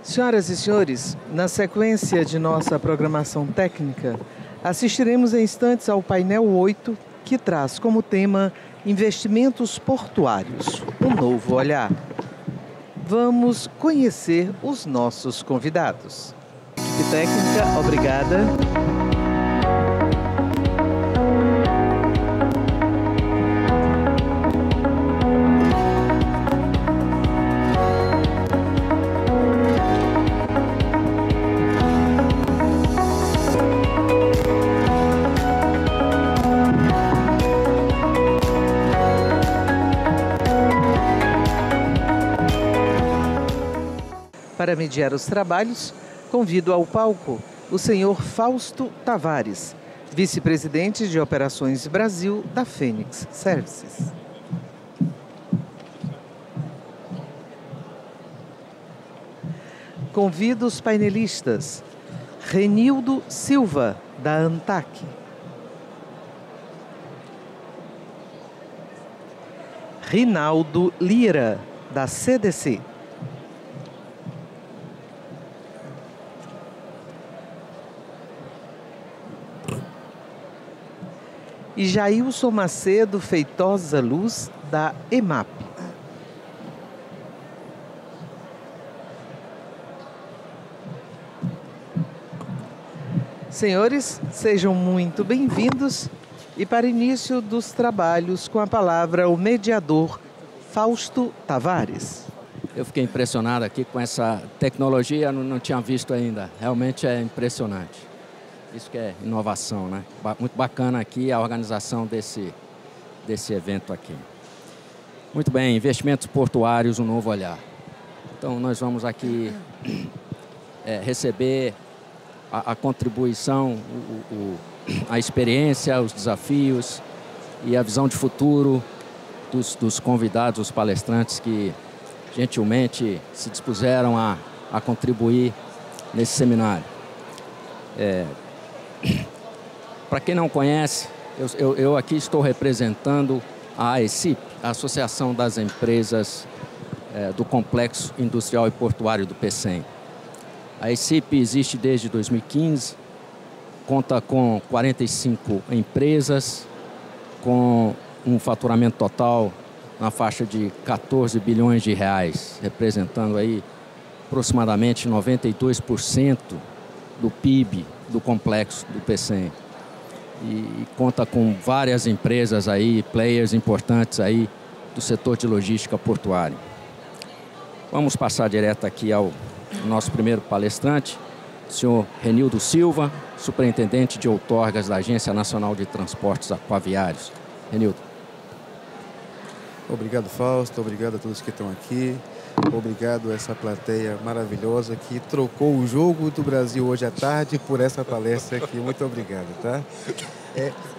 Senhoras e senhores, na sequência de nossa programação técnica, assistiremos em instantes ao painel 8, que traz como tema Investimentos Portuários, um novo olhar. Vamos conhecer os nossos convidados. Equipe técnica, obrigada. Para mediar os trabalhos, convido ao palco o senhor Fausto Tavares, vice-presidente de Operações Brasil da Fênix Services. Convido os painelistas Renildo Silva, da ANTAC, Rinaldo Lira, da CDC, e Jailson Macedo Feitosa Luz, da EMAP. Senhores, sejam muito bem-vindos e para início dos trabalhos, com a palavra o mediador Fausto Tavares. Eu fiquei impressionado aqui com essa tecnologia, não tinha visto ainda. Realmente é impressionante. Isso que é inovação, né? Muito bacana aqui a organização desse evento aqui. Muito bem, investimentos portuários, um novo olhar. Então, nós vamos aqui receber a contribuição, a experiência, os desafios e a visão de futuro dos convidados, os palestrantes que gentilmente se dispuseram a contribuir nesse seminário. Para quem não conhece, eu aqui estou representando a AECIP, a Associação das Empresas do Complexo Industrial e Portuário do Pecém. A AECIP existe desde 2015, conta com 45 empresas, com um faturamento total na faixa de 14 bilhões de reais, representando aí aproximadamente 92% do PIB do complexo do Pecém. E conta com várias empresas aí, players importantes aí do setor de logística portuária. Vamos passar direto aqui ao nosso primeiro palestrante, o senhor Renildo Silva, superintendente de outorgas da Agência Nacional de Transportes Aquaviários. Renildo. Obrigado, Fausto. Obrigado a todos que estão aqui. Obrigado a essa plateia maravilhosa que trocou o jogo do Brasil hoje à tarde por essa palestra aqui. Muito obrigado, tá?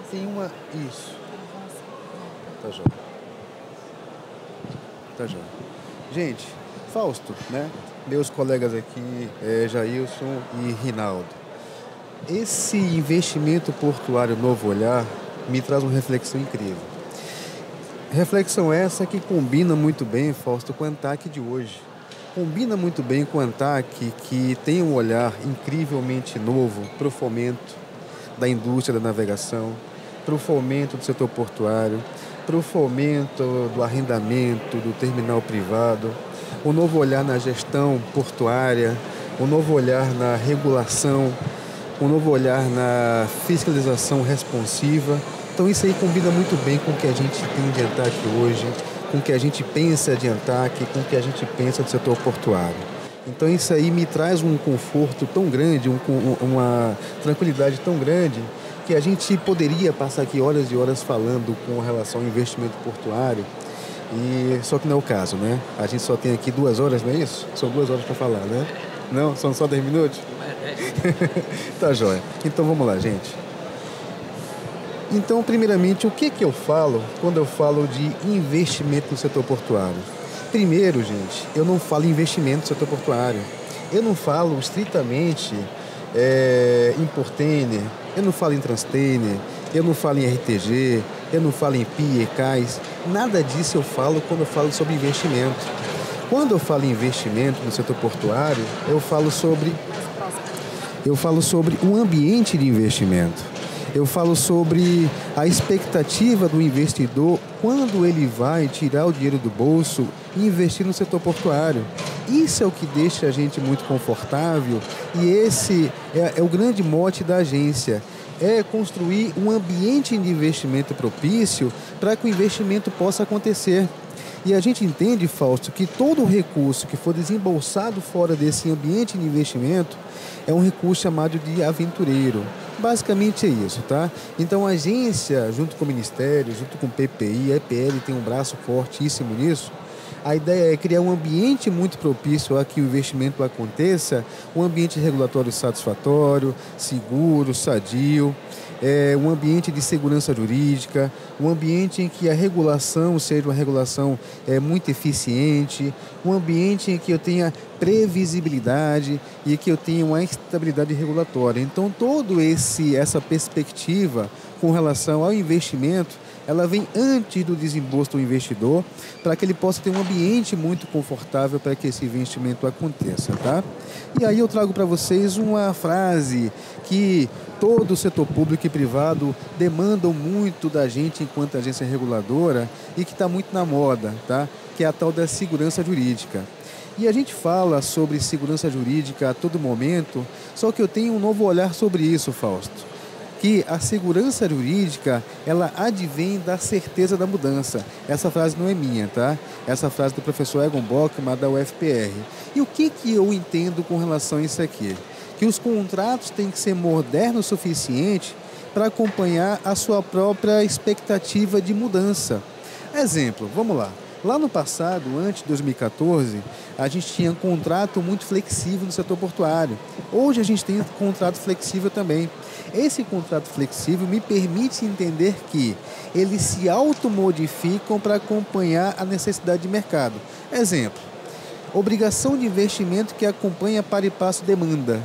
Tem uma... Isso. Tá joia. Tá joia. Gente, Fausto, né? Meus colegas aqui, Jailson e Rinaldo. Esse investimento portuário Novo Olhar me traz uma reflexão incrível. Reflexão essa que combina muito bem, Fausto, com a ANTAC de hoje. Combina muito bem com a ANTAC, que tem um olhar incrivelmente novo para o fomento da indústria da navegação, para o fomento do setor portuário, para o fomento do arrendamento, do terminal privado, um novo olhar na gestão portuária, um novo olhar na regulação, um novo olhar na fiscalização responsiva. Então isso aí combina muito bem com o que a gente tem de ANTAC hoje, com o que a gente pensa de ANTAC, com o que a gente pensa do setor portuário. Então isso aí me traz um conforto tão grande, uma tranquilidade tão grande, que a gente poderia passar aqui horas e horas falando com relação ao investimento portuário, só que não é o caso, né? A gente só tem aqui 2 horas, não é isso? São 2 horas para falar, né? Não? São só 10 minutos? Tá joia. Então vamos lá, gente. Então, primeiramente, o que eu falo quando eu falo de investimento no setor portuário? Primeiro, gente, eu não falo em investimento no setor portuário. Eu não falo estritamente em portainer, eu não falo em transtainer, eu não falo em RTG, eu não falo em PIA, CAIS. Nada disso eu falo quando eu falo sobre investimento. Quando eu falo em investimento no setor portuário, eu falo sobre um ambiente de investimento. Eu falo sobre a expectativa do investidor quando ele vai tirar o dinheiro do bolso e investir no setor portuário. Isso é o que deixa a gente muito confortável e esse é o grande mote da agência. É construir um ambiente de investimento propício para que o investimento possa acontecer. E a gente entende, Fausto, que todo recurso que for desembolsado fora desse ambiente de investimento é um recurso chamado de aventureiro. Basicamente é isso, tá? Então a agência, junto com o Ministério, junto com o PPI, a EPL tem um braço fortíssimo nisso. A ideia é criar um ambiente muito propício a que o investimento aconteça, um ambiente regulatório satisfatório, seguro, sadio, um ambiente de segurança jurídica, um ambiente em que a regulação seja uma regulação muito eficiente, um ambiente em que eu tenha previsibilidade e que eu tenha uma estabilidade regulatória. Então, essa perspectiva com relação ao investimento, ela vem antes do desembolso do investidor, para que ele possa ter um ambiente muito confortável para que esse investimento aconteça, tá? E aí eu trago para vocês uma frase que todo o setor público e privado demandam muito da gente enquanto agência reguladora e que está muito na moda, tá? Que é a tal da segurança jurídica. E a gente fala sobre segurança jurídica a todo momento, só que eu tenho um novo olhar sobre isso, Fausto. Que a segurança jurídica, ela advém da certeza da mudança. Essa frase não é minha, tá? Essa frase do professor Egon Bockmann, da UFPR. E o que eu entendo com relação a isso aqui? Que os contratos têm que ser modernos o suficiente para acompanhar a sua própria expectativa de mudança. Exemplo, vamos lá. Lá no passado, antes de 2014, a gente tinha um contrato muito flexível no setor portuário. Hoje a gente tem um contrato flexível também. Esse contrato flexível me permite entender que eles se automodificam para acompanhar a necessidade de mercado. Exemplo, obrigação de investimento que acompanha para e passo demanda.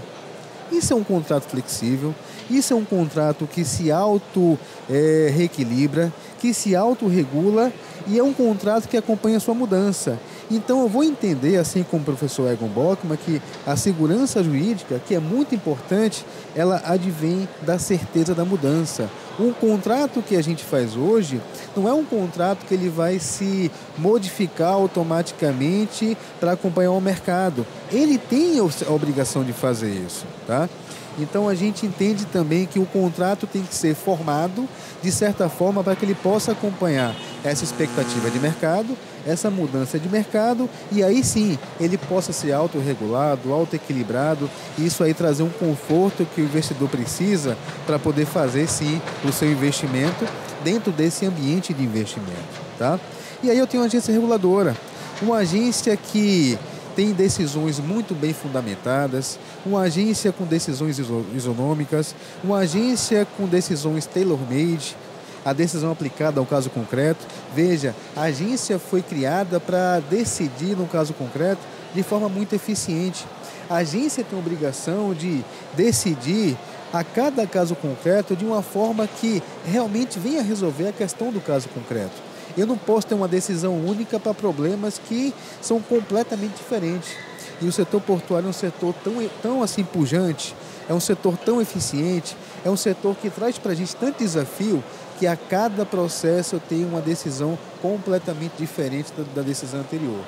Isso é um contrato flexível, isso é um contrato que se reequilibra, que se autorregula e é um contrato que acompanha a sua mudança. Então eu vou entender, assim como o professor Egon Bockmann, que a segurança jurídica, que é muito importante, ela advém da certeza da mudança. Um contrato que a gente faz hoje não é um contrato que ele vai se modificar automaticamente para acompanhar o mercado. Ele tem a obrigação de fazer isso, tá? Então a gente entende também que o contrato tem que ser formado de certa forma para que ele possa acompanhar essa expectativa de mercado, essa mudança de mercado e aí sim ele possa ser autorregulado, autoequilibrado e isso aí trazer um conforto que o investidor precisa para poder fazer sim o seu investimento dentro desse ambiente de investimento, tá? E aí eu tenho uma agência reguladora, uma agência que tem decisões muito bem fundamentadas, uma agência com decisões isonômicas, uma agência com decisões tailor-made, a decisão aplicada ao caso concreto. Veja, a agência foi criada para decidir no caso concreto de forma muito eficiente. A agência tem a obrigação de decidir a cada caso concreto de uma forma que realmente venha resolver a questão do caso concreto. Eu não posso ter uma decisão única para problemas que são completamente diferentes. E o setor portuário é um setor tão assim pujante, é um setor tão eficiente, é um setor que traz para a gente tanto desafio que a cada processo eu tenho uma decisão completamente diferente da decisão anterior.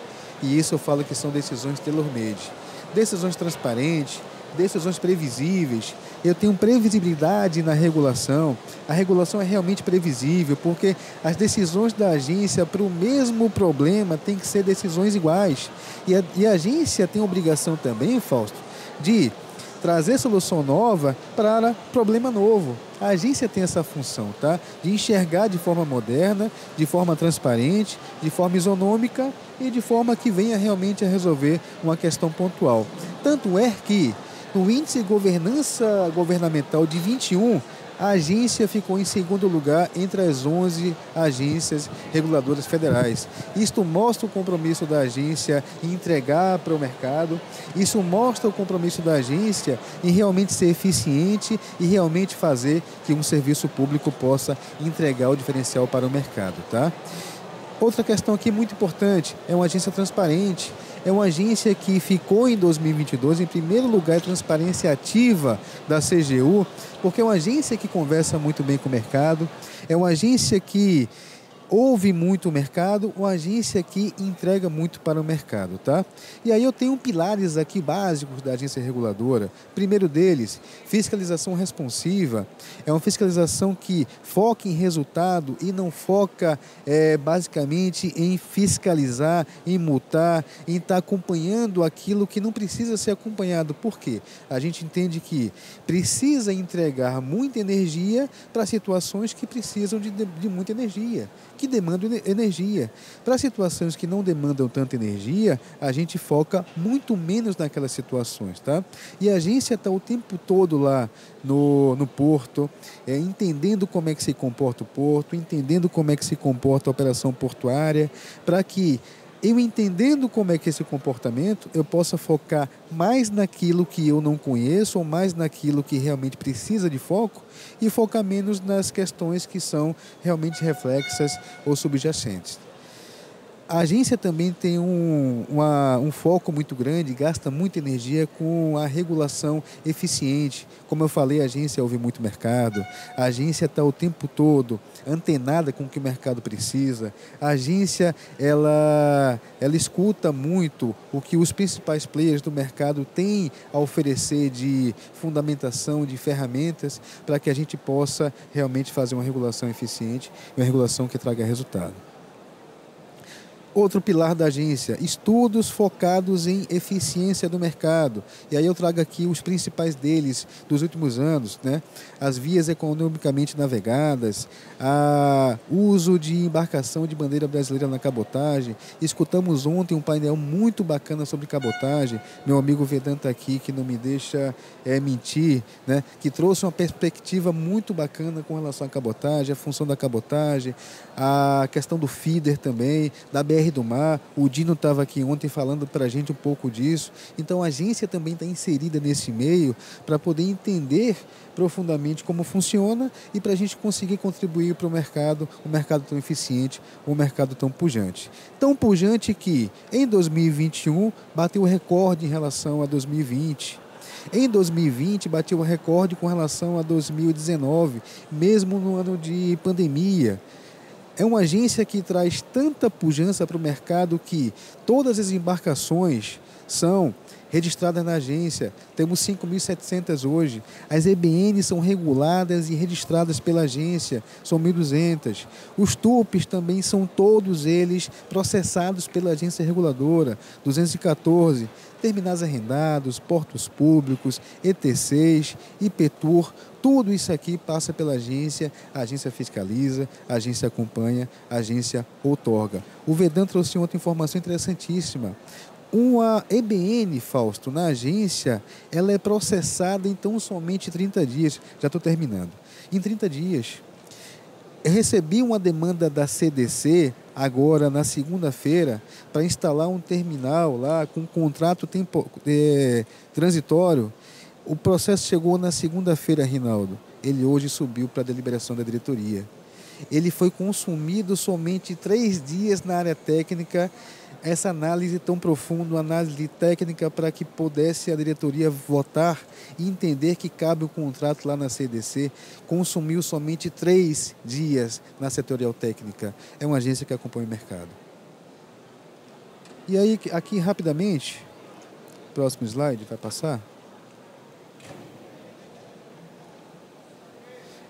E isso eu falo que são decisões tailor-made. Decisões transparentes, decisões previsíveis. Eu tenho previsibilidade na regulação. A regulação é realmente previsível, porque as decisões da agência para o mesmo problema têm que ser decisões iguais. E a agência tem a obrigação também, Fausto, de trazer solução nova para problema novo. A agência tem essa função, tá? De enxergar de forma moderna, de forma transparente, de forma isonômica e de forma que venha realmente a resolver uma questão pontual. Tanto é que no índice de governança governamental de 21, a agência ficou em segundo lugar entre as 11 agências reguladoras federais. Isto mostra o compromisso da agência em entregar para o mercado, isso mostra o compromisso da agência em realmente ser eficiente e realmente fazer que um serviço público possa entregar o diferencial para o mercado, tá? Outra questão aqui muito importante é uma agência transparente. é uma agência que ficou em 2022 em primeiro lugar em transparência ativa da CGU, porque é uma agência que conversa muito bem com o mercado, é uma agência que ouve muito o mercado, uma agência que entrega muito para o mercado, tá? E aí eu tenho pilares aqui básicos da agência reguladora. Primeiro deles, fiscalização responsiva. É uma fiscalização que foca em resultado e não foca basicamente em fiscalizar, em multar, em estar acompanhando aquilo que não precisa ser acompanhado. Por quê? A gente entende que precisa entregar muita energia para situações que precisam de muita energia, que demandam energia. Para situações que não demandam tanta energia, a gente foca muito menos naquelas situações, tá? E a agência está o tempo todo lá no porto, entendendo como é que se comporta o porto, entendendo como é que se comporta a operação portuária, para que eu entendendo como é que é esse comportamento, eu possa focar mais naquilo que eu não conheço ou mais naquilo que realmente precisa de foco e focar menos nas questões que são realmente reflexas ou subjacentes. A agência também tem um foco muito grande, gasta muita energia com a regulação eficiente. Como eu falei, a agência ouve muito mercado, a agência está o tempo todo antenada com o que o mercado precisa, a agência ela escuta muito o que os principais players do mercado têm a oferecer de fundamentação, de ferramentas, para que a gente possa realmente fazer uma regulação eficiente, uma regulação que traga resultado. Outro pilar da agência, estudos focados em eficiência do mercado. E aí eu trago aqui os principais deles dos últimos anos, né? As vias economicamente navegadas, o uso de embarcação de bandeira brasileira na cabotagem. Escutamos ontem um painel muito bacana sobre cabotagem. Meu amigo Vedanta aqui, que não me deixa mentir, né? Que trouxe uma perspectiva muito bacana com relação à cabotagem, a função da cabotagem, a questão do feeder também, da BR do Mar. O Dino estava aqui ontem falando para a gente um pouco disso. Então a agência também está inserida nesse meio para poder entender profundamente como funciona e para a gente conseguir contribuir para o mercado tão eficiente, um mercado tão pujante. Tão pujante que em 2021 bateu o recorde em relação a 2020. Em 2020 bateu o recorde com relação a 2019, mesmo no ano de pandemia. É uma agência que traz tanta pujança para o mercado que todas as embarcações são registradas na agência. Temos 5.700 hoje. As EBNs são reguladas e registradas pela agência, são 1.200. Os TUPs também são todos eles processados pela agência reguladora, 214. Terminais arrendados, portos públicos, ETCs, IPTUR, tudo isso aqui passa pela agência, a agência fiscaliza, a agência acompanha, a agência outorga. O Vedanta trouxe outra informação interessantíssima. Uma EBN, Fausto, na agência, ela é processada em tão somente 30 dias. Já estou terminando. Em 30 dias. Eu recebi uma demanda da CDC, agora na segunda-feira, para instalar um terminal lá com contrato transitório. O processo chegou na segunda-feira, Rinaldo. Ele hoje subiu para a deliberação da diretoria. Ele foi consumido somente 3 dias na área técnica. Essa análise tão profunda, uma análise técnica para que pudesse a diretoria votar e entender que cabe o contrato lá na CDC, consumiu somente 3 dias na setorial técnica. É uma agência que acompanha o mercado. E aí, aqui rapidamente, próximo slide, vai passar.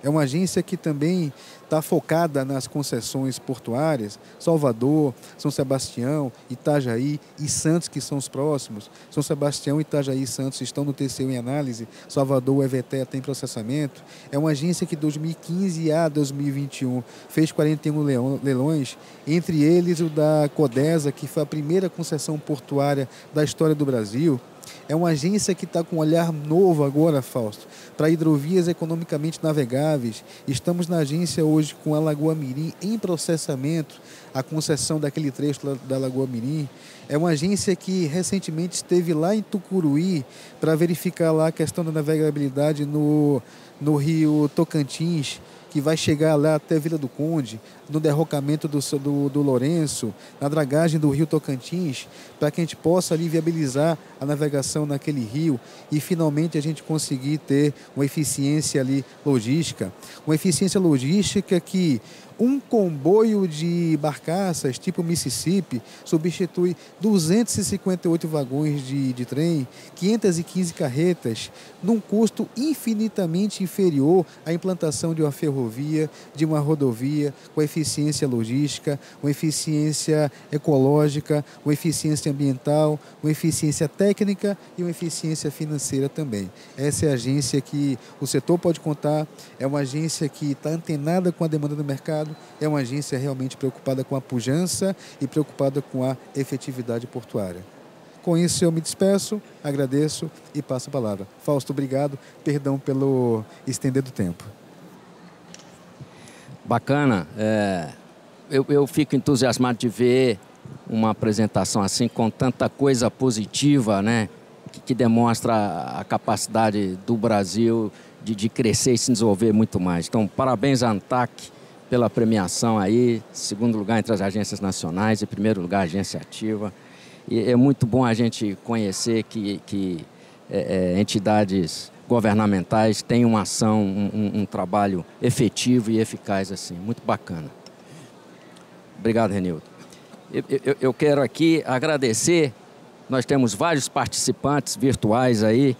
É uma agência que também está focada nas concessões portuárias, Salvador, São Sebastião, Itajaí e Santos, que são os próximos. São Sebastião, Itajaí e Santos estão no TCU em análise, Salvador, o EVTE tem processamento. É uma agência que de 2015 a 2021 fez 41 leilões, entre eles o da Codesa, que foi a primeira concessão portuária da história do Brasil. É uma agência que está com um olhar novo agora, Fausto, para hidrovias economicamente navegáveis. Estamos na agência hoje com a Lagoa Mirim em processamento, a concessão daquele trecho da Lagoa Mirim. É uma agência que recentemente esteve lá em Tucuruí para verificar lá a questão da navegabilidade no rio Tocantins, que vai chegar lá até Vila do Conde, no derrocamento do Lourenço, na dragagem do rio Tocantins, para que a gente possa ali viabilizar a navegação naquele rio e finalmente a gente conseguir ter uma eficiência ali logística. Uma eficiência logística que um comboio de barcaças tipo Mississippi substitui 258 vagões de trem, 515 carretas, num custo infinitamente inferior à implantação de uma ferrovia, de uma rodovia, com eficiência logística, uma eficiência ecológica, uma eficiência ambiental, uma eficiência técnica e uma eficiência financeira também. Essa é a agência que o setor pode contar, é uma agência que está antenada com a demanda do mercado, é uma agência realmente preocupada com a pujança e preocupada com a efetividade portuária. Com isso eu me despeço, agradeço e passo a palavra. Fausto, obrigado, perdão pelo estender do tempo. Bacana, eu fico entusiasmado de ver uma apresentação assim com tanta coisa positiva, né, que demonstra a capacidade do Brasil de crescer e se desenvolver muito mais. Então, parabéns à ANTAC pela premiação aí, segundo lugar entre as agências nacionais e primeiro lugar a agência ativa. E é muito bom a gente conhecer que entidades governamentais têm uma ação, um trabalho efetivo e eficaz assim. Muito bacana. Obrigado, Renildo. Eu quero aqui agradecer, nós temos vários participantes virtuais aí,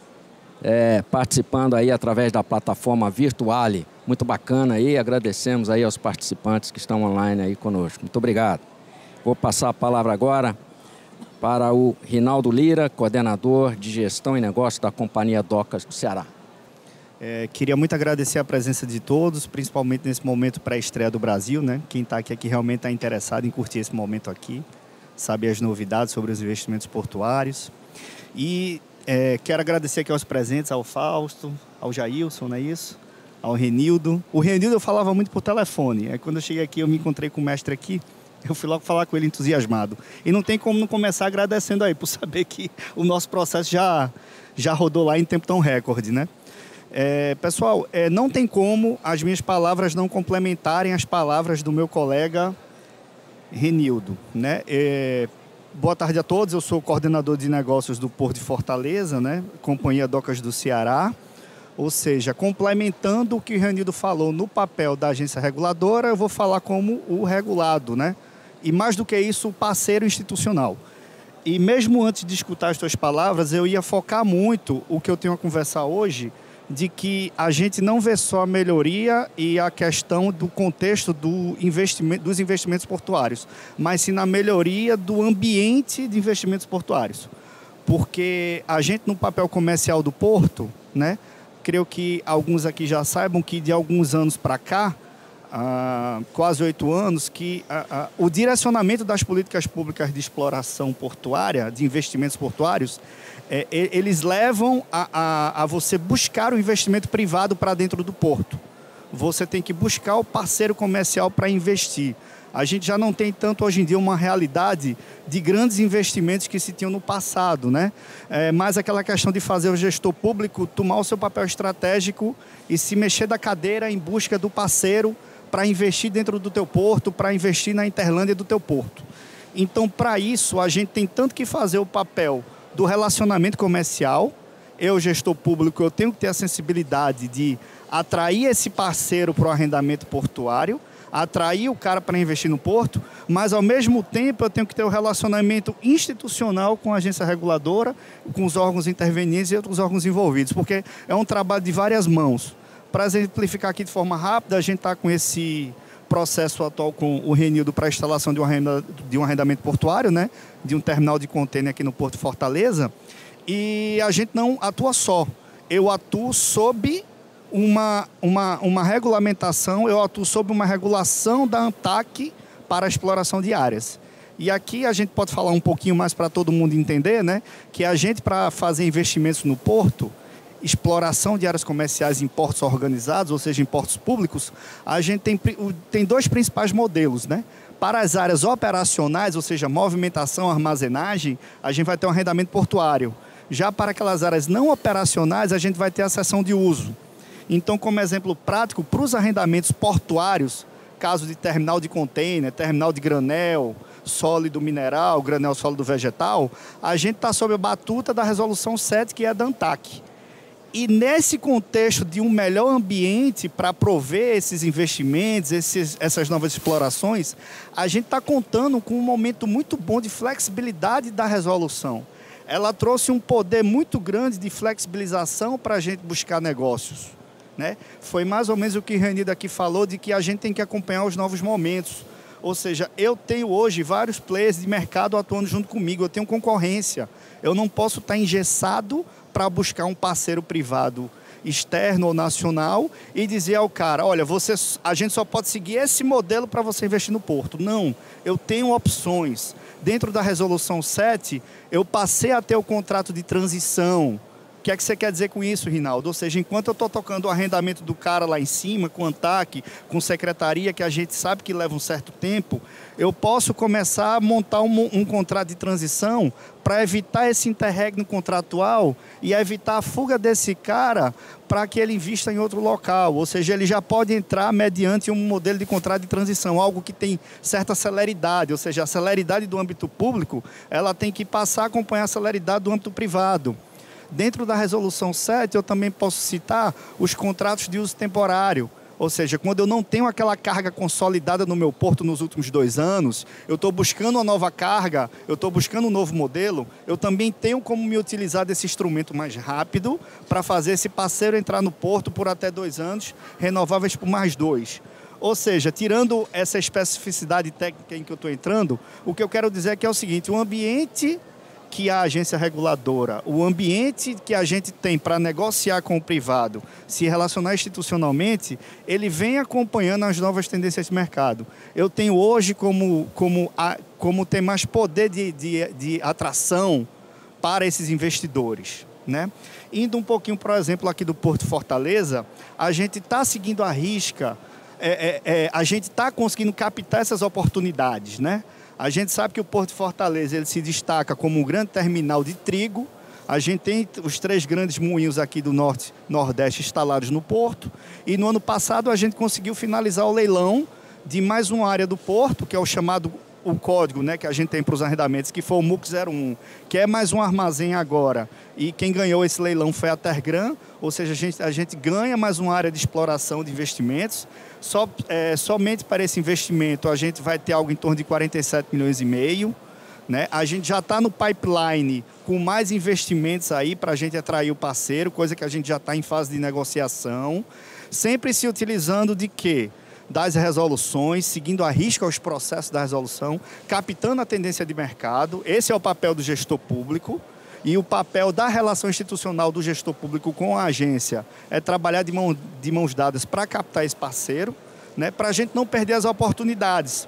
participando aí através da plataforma Virtuale. Muito bacana aí, agradecemos aí aos participantes que estão online aí conosco. Muito obrigado. Vou passar a palavra agora para o Rinaldo Lira, coordenador de Gestão e Negócios da Companhia Docas do Ceará. Queria muito agradecer a presença de todos, principalmente nesse momento pré-estreia do Brasil, né? Quem está aqui realmente está interessado em curtir esse momento aqui, saber as novidades sobre os investimentos portuários. E quero agradecer aqui aos presentes, ao Fausto, ao Jailson, não é isso? Ao Renildo. O Renildo eu falava muito por telefone. Aí quando eu cheguei aqui, eu me encontrei com o mestre aqui, eu fui logo falar com ele entusiasmado. E não tem como não começar agradecendo aí, por saber que o nosso processo já rodou lá em tempo tão recorde, né? Pessoal, não tem como as minhas palavras não complementarem as palavras do meu colega Renildo, né? Boa tarde a todos, eu sou o coordenador de negócios do Porto de Fortaleza, né? Companhia Docas do Ceará. Ou seja, complementando o que o Renildo falou no papel da agência reguladora, eu vou falar como o regulado, né? E mais do que isso, o parceiro institucional. E mesmo antes de escutar as tuas palavras, eu ia focar muito o que eu tenho a conversar hoje, de que a gente não vê só a melhoria e a questão do contexto dos investimentos portuários, mas sim na melhoria do ambiente de investimentos portuários. Porque a gente, no papel comercial do Porto, né? Creio que alguns aqui já saibam que de alguns anos para cá, quase 8 anos, que o direcionamento das políticas públicas de exploração portuária, de investimentos portuários, eles levam a você buscar o investimento privado para dentro do porto. Você tem que buscar o parceiro comercial para investir. A gente já não tem tanto hoje em dia uma realidade de grandes investimentos que se tinham no passado, né? Mas aquela questão de fazer o gestor público tomar o seu papel estratégico e se mexer da cadeira em busca do parceiro para investir dentro do teu porto, para investir na Interlândia do teu porto. Então, para isso, a gente tem tanto que fazer o papel do relacionamento comercial. Eu, gestor público, eu tenho que ter a sensibilidade de atrair esse parceiro para o arrendamento portuário, atrair o cara para investir no porto, mas ao mesmo tempo eu tenho que ter o relacionamento institucional com a agência reguladora, com os órgãos intervenientes e outros órgãos envolvidos, porque é um trabalho de várias mãos. Para exemplificar aqui de forma rápida, a gente está com esse processo atual com o Renildo para a instalação de um arrendamento portuário, né? De um terminal de contêiner aqui no Porto de Fortaleza, e a gente não atua só. Eu atuo sob uma regulamentação, eu atuo sob uma regulação da ANTAC para a exploração de áreas. E aqui a gente pode falar um pouquinho mais para todo mundo entender, né? Que a gente, para fazer investimentos no porto, exploração de áreas comerciais em portos organizados, ou seja, em portos públicos, a gente tem dois principais modelos, né? Para as áreas operacionais, ou seja, movimentação, armazenagem, a gente vai ter um arrendamento portuário. Já para aquelas áreas não operacionais, a gente vai ter a cessão de uso. Então, como exemplo prático, para os arrendamentos portuários, caso de terminal de container, terminal de granel, sólido mineral, granel sólido vegetal, a gente está sob a batuta da Resolução 7, que é da ANTAQ. E nesse contexto de um melhor ambiente para prover esses investimentos, essas novas explorações, a gente está contando com um momento muito bom de flexibilidade da resolução. Ela trouxe um poder muito grande de flexibilização para a gente buscar negócios, né? Foi mais ou menos o que o Renildo aqui falou, de que a gente tem que acompanhar os novos momentos. Ou seja, eu tenho hoje vários players de mercado atuando junto comigo, eu tenho concorrência. Eu não posso estar engessado para buscar um parceiro privado externo ou nacional e dizer ao cara, olha, a gente só pode seguir esse modelo para você investir no porto. Não, eu tenho opções. Dentro da Resolução 7, eu passei a ter o contrato de transição. O que é que você quer dizer com isso, Rinaldo? Ou seja, enquanto eu estou tocando o arrendamento do cara lá em cima, com ANTAQ, com secretaria, que a gente sabe que leva um certo tempo, eu posso começar a montar um contrato de transição para evitar esse interregno contratual e evitar a fuga desse cara para que ele invista em outro local. Ou seja, ele já pode entrar mediante um modelo de contrato de transição, algo que tem certa celeridade. Ou seja, a celeridade do âmbito público, ela tem que passar a acompanhar a celeridade do âmbito privado. Dentro da Resolução 7, eu também posso citar os contratos de uso temporário. Ou seja, quando eu não tenho aquela carga consolidada no meu porto nos últimos 2 anos, eu estou buscando uma nova carga, eu estou buscando um novo modelo, eu também tenho como me utilizar desse instrumento mais rápido para fazer esse parceiro entrar no porto por até 2 anos, renováveis por mais 2. Ou seja, tirando essa especificidade técnica em que eu estou entrando, o que eu quero dizer é que é o seguinte, o ambiente que a agência reguladora, o ambiente que a gente tem para negociar com o privado, se relacionar institucionalmente, ele vem acompanhando as novas tendências de mercado. Eu tenho hoje como ter mais poder de atração para esses investidores, né? Indo um pouquinho, por exemplo, aqui do Porto Fortaleza, a gente está seguindo a risca, a gente está conseguindo captar essas oportunidades, né? A gente sabe que o Porto de Fortaleza ele se destaca como um grande terminal de trigo. A gente tem os 3 grandes moinhos aqui do Norte e Nordeste instalados no porto. E no ano passado a gente conseguiu finalizar o leilão de mais uma área do porto, que é o chamado o código, né, que a gente tem para os arrendamentos, que foi o MUC 01, que é mais um armazém agora. E quem ganhou esse leilão foi a Tergran, ou seja, a gente ganha mais uma área de exploração de investimentos. Somente para esse investimento a gente vai ter algo em torno de 47 milhões e meio. Né? A gente já está no pipeline com mais investimentos aí para a gente atrair o parceiro, coisa que a gente já está em fase de negociação. Sempre se utilizando de quê? Das resoluções, seguindo à risca os processos da resolução, captando a tendência de mercado. Esse é o papel do gestor público. E o papel da relação institucional do gestor público com a agência é trabalhar de mãos dadas para captar esse parceiro, né, para a gente não perder as oportunidades.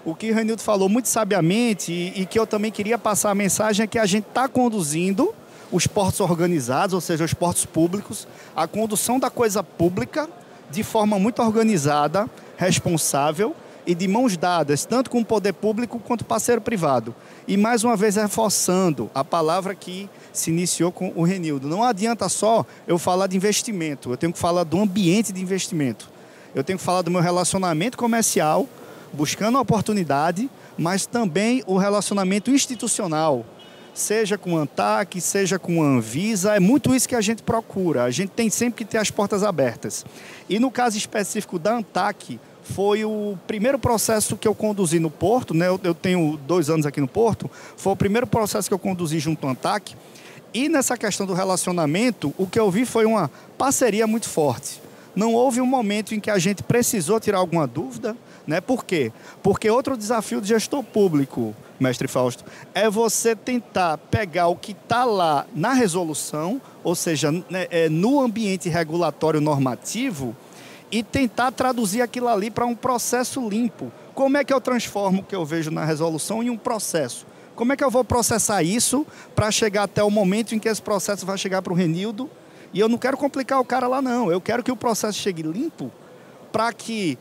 O que o Renildo falou muito sabiamente e que eu também queria passar a mensagem é que a gente está conduzindo os portos organizados, ou seja, os portos públicos, a condução da coisa pública de forma muito organizada, responsável e de mãos dadas, tanto com o poder público quanto parceiro privado. E, mais uma vez, reforçando a palavra que se iniciou com o Renildo. Não adianta só eu falar de investimento, eu tenho que falar do ambiente de investimento. Eu tenho que falar do meu relacionamento comercial, buscando oportunidade, mas também o relacionamento institucional, seja com a ANTAQ, seja com a Anvisa, é muito isso que a gente procura. A gente tem sempre que ter as portas abertas. E no caso específico da ANTAQ, foi o primeiro processo que eu conduzi no Porto, né? Eu tenho 2 anos aqui no Porto, foi o primeiro processo que eu conduzi junto à ANTAQ. E nessa questão do relacionamento, o que eu vi foi uma parceria muito forte. Não houve um momento em que a gente precisou tirar alguma dúvida, né? Por quê? Porque outro desafio do gestor público, mestre Fausto, é você tentar pegar o que está lá na resolução, ou seja, né, no ambiente regulatório normativo, e tentar traduzir aquilo ali para um processo limpo. Como é que eu transformo o que eu vejo na resolução em um processo? Como é que eu vou processar isso para chegar até o momento em que esse processo vai chegar para o Renildo? E eu não quero complicar o cara lá, não. Eu quero que o processo chegue limpo para que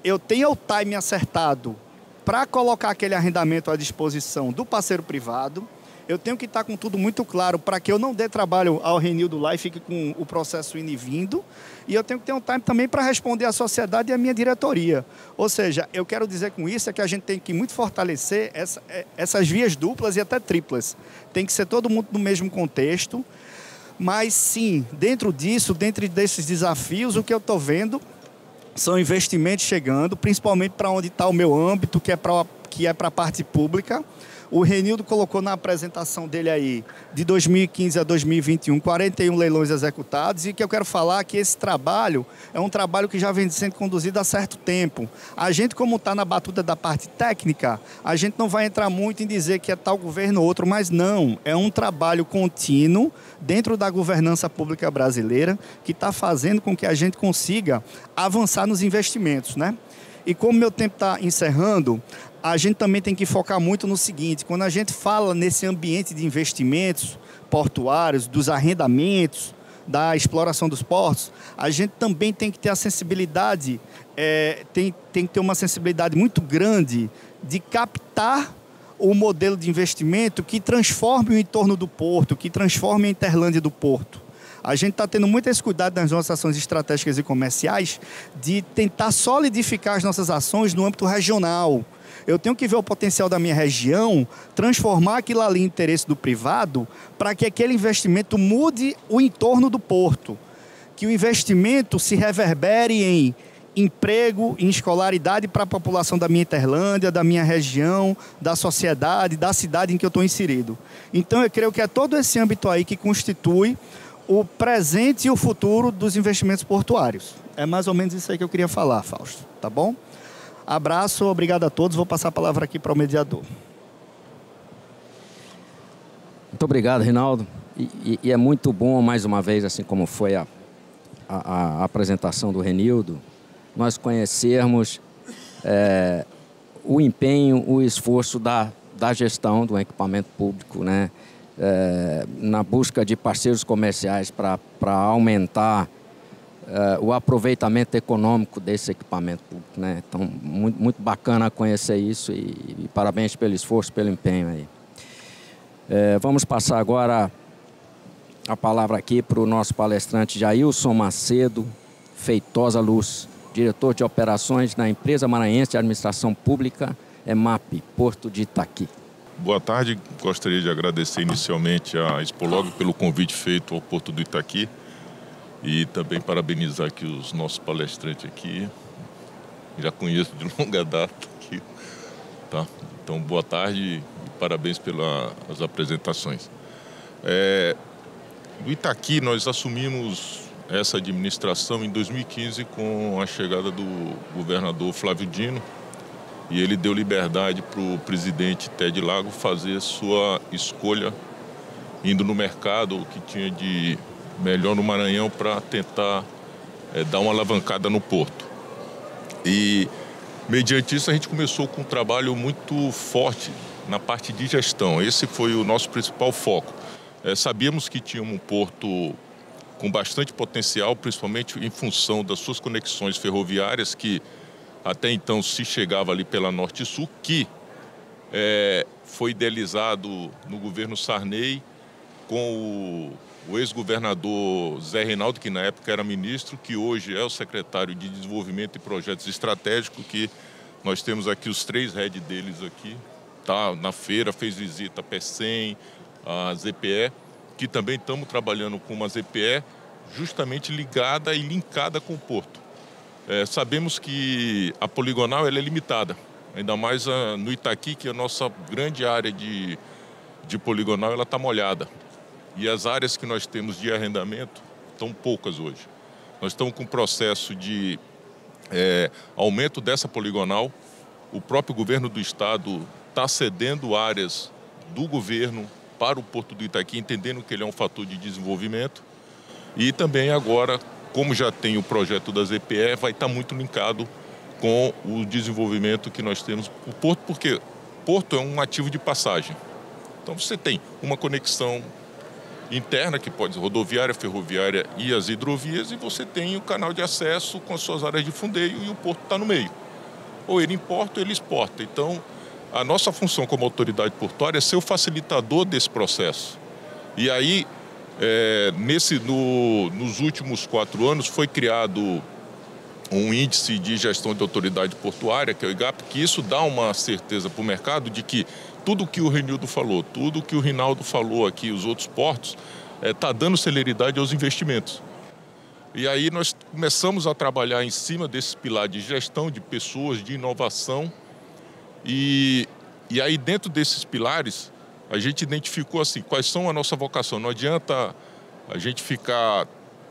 eu tenha o time acertado para colocar aquele arrendamento à disposição do parceiro privado. eu tenho que estar com tudo muito claro para que eu não dê trabalho ao Renildo lá e fique com o processo indo e vindo. E eu tenho que ter um time também para responder à sociedade e à minha diretoria. Ou seja, eu quero dizer com isso é que a gente tem que muito fortalecer essas vias duplas e até triplas. Tem que ser todo mundo no mesmo contexto. Mas sim, dentro disso, dentro desses desafios, o que eu estou vendo são investimentos chegando, principalmente para onde está o meu âmbito, que é para a parte pública. O Renildo colocou na apresentação dele aí, de 2015 a 2021, 41 leilões executados, e que eu quero falar que esse trabalho é um trabalho que já vem sendo conduzido há certo tempo. A gente, como está na batuta da parte técnica, a gente não vai entrar muito em dizer que é tal governo ou outro, mas não, é um trabalho contínuo dentro da governança pública brasileira que está fazendo com que a gente consiga avançar nos investimentos, né? E como meu tempo está encerrando, a gente também tem que focar muito no seguinte: quando a gente fala nesse ambiente de investimentos portuários, dos arrendamentos, da exploração dos portos, a gente também tem que ter a sensibilidade, tem que ter uma sensibilidade muito grande de captar o modelo de investimento que transforme o entorno do porto, que transforme a Interlândia do porto. A gente está tendo muito esse cuidado nas nossas ações estratégicas e comerciais de tentar solidificar as nossas ações no âmbito regional. Eu tenho que ver o potencial da minha região, transformar aquilo ali em interesse do privado, para que aquele investimento mude o entorno do porto. Que o investimento se reverbere em emprego, em escolaridade para a população da minha Interlândia, da minha região, da sociedade, da cidade em que eu estou inserido. Então, eu creio que é todo esse âmbito aí que constitui o presente e o futuro dos investimentos portuários. É mais ou menos isso aí que eu queria falar, Fausto. Tá bom? Abraço, obrigado a todos. Vou passar a palavra aqui para o mediador. Muito obrigado, Rinaldo. E é muito bom, mais uma vez, assim como foi a apresentação do Renildo, nós conhecermos o empenho, o esforço da gestão do equipamento público, né? Na busca de parceiros comerciais para aumentar o aproveitamento econômico desse equipamento público, né? Então, muito bacana conhecer isso e parabéns pelo esforço, pelo empenho aí. Vamos passar agora a palavra aqui para o nosso palestrante Jailson Macedo Feitosa Luz, diretor de operações na Empresa Maranhense de Administração Pública, EMAP, Porto de Itaqui. Boa tarde, gostaria de agradecer inicialmente a Expolog pelo convite feito ao Porto do Itaqui e também parabenizar aqui os nossos palestrantes aqui, já conheço de longa data aqui, tá? Então, boa tarde e parabéns pelas apresentações. No Itaqui, nós assumimos essa administração em 2015 com a chegada do governador Flávio Dino, e ele deu liberdade para o presidente Ted Lago fazer sua escolha, indo no mercado, o que tinha de melhor no Maranhão para tentar dar uma alavancada no porto. E, mediante isso, a gente começou com um trabalho muito forte na parte de gestão. Esse foi o nosso principal foco. Sabíamos que tínhamos um porto com bastante potencial, principalmente em função das suas conexões ferroviárias, que até então se chegava ali pela Norte e Sul, que foi idealizado no governo Sarney com o ex-governador Zé Reinaldo, que na época era ministro, que hoje é o secretário de Desenvolvimento e Projetos Estratégicos, que nós temos aqui os 3 heads deles aqui, tá? Na feira, fez visita a PECEM, a ZPE, que também estamos trabalhando com uma ZPE justamente ligada e linkada com o porto. Sabemos que a poligonal ela é limitada, ainda mais no Itaqui, que a nossa grande área de poligonal ela está molhada. E as áreas que nós temos de arrendamento estão poucas hoje. Nós estamos com um processo de aumento dessa poligonal. O próprio governo do estado está cedendo áreas do governo para o Porto do Itaqui, entendendo que ele é um fator de desenvolvimento. E também agora, como já tem o projeto da ZPE, vai estar muito linkado com o desenvolvimento que nós temos no porto, porque porto é um ativo de passagem. Então você tem uma conexão interna, que pode ser rodoviária, ferroviária e as hidrovias, e você tem o canal de acesso com as suas áreas de fundeio e o porto está no meio. Ou ele importa ou ele exporta. Então, a nossa função como autoridade portuária é ser o facilitador desse processo. E aí, nos últimos 4 anos, foi criado um índice de gestão de autoridade portuária, que é o IGAP, que isso dá uma certeza para o mercado de que tudo que o Renildo falou, tudo que o Rinaldo falou aqui, os outros portos, está dando celeridade aos investimentos. E aí nós começamos a trabalhar em cima desse pilar de gestão de pessoas, de inovação. E aí dentro desses pilares, a gente identificou assim, quais são a nossa vocação. Não adianta a gente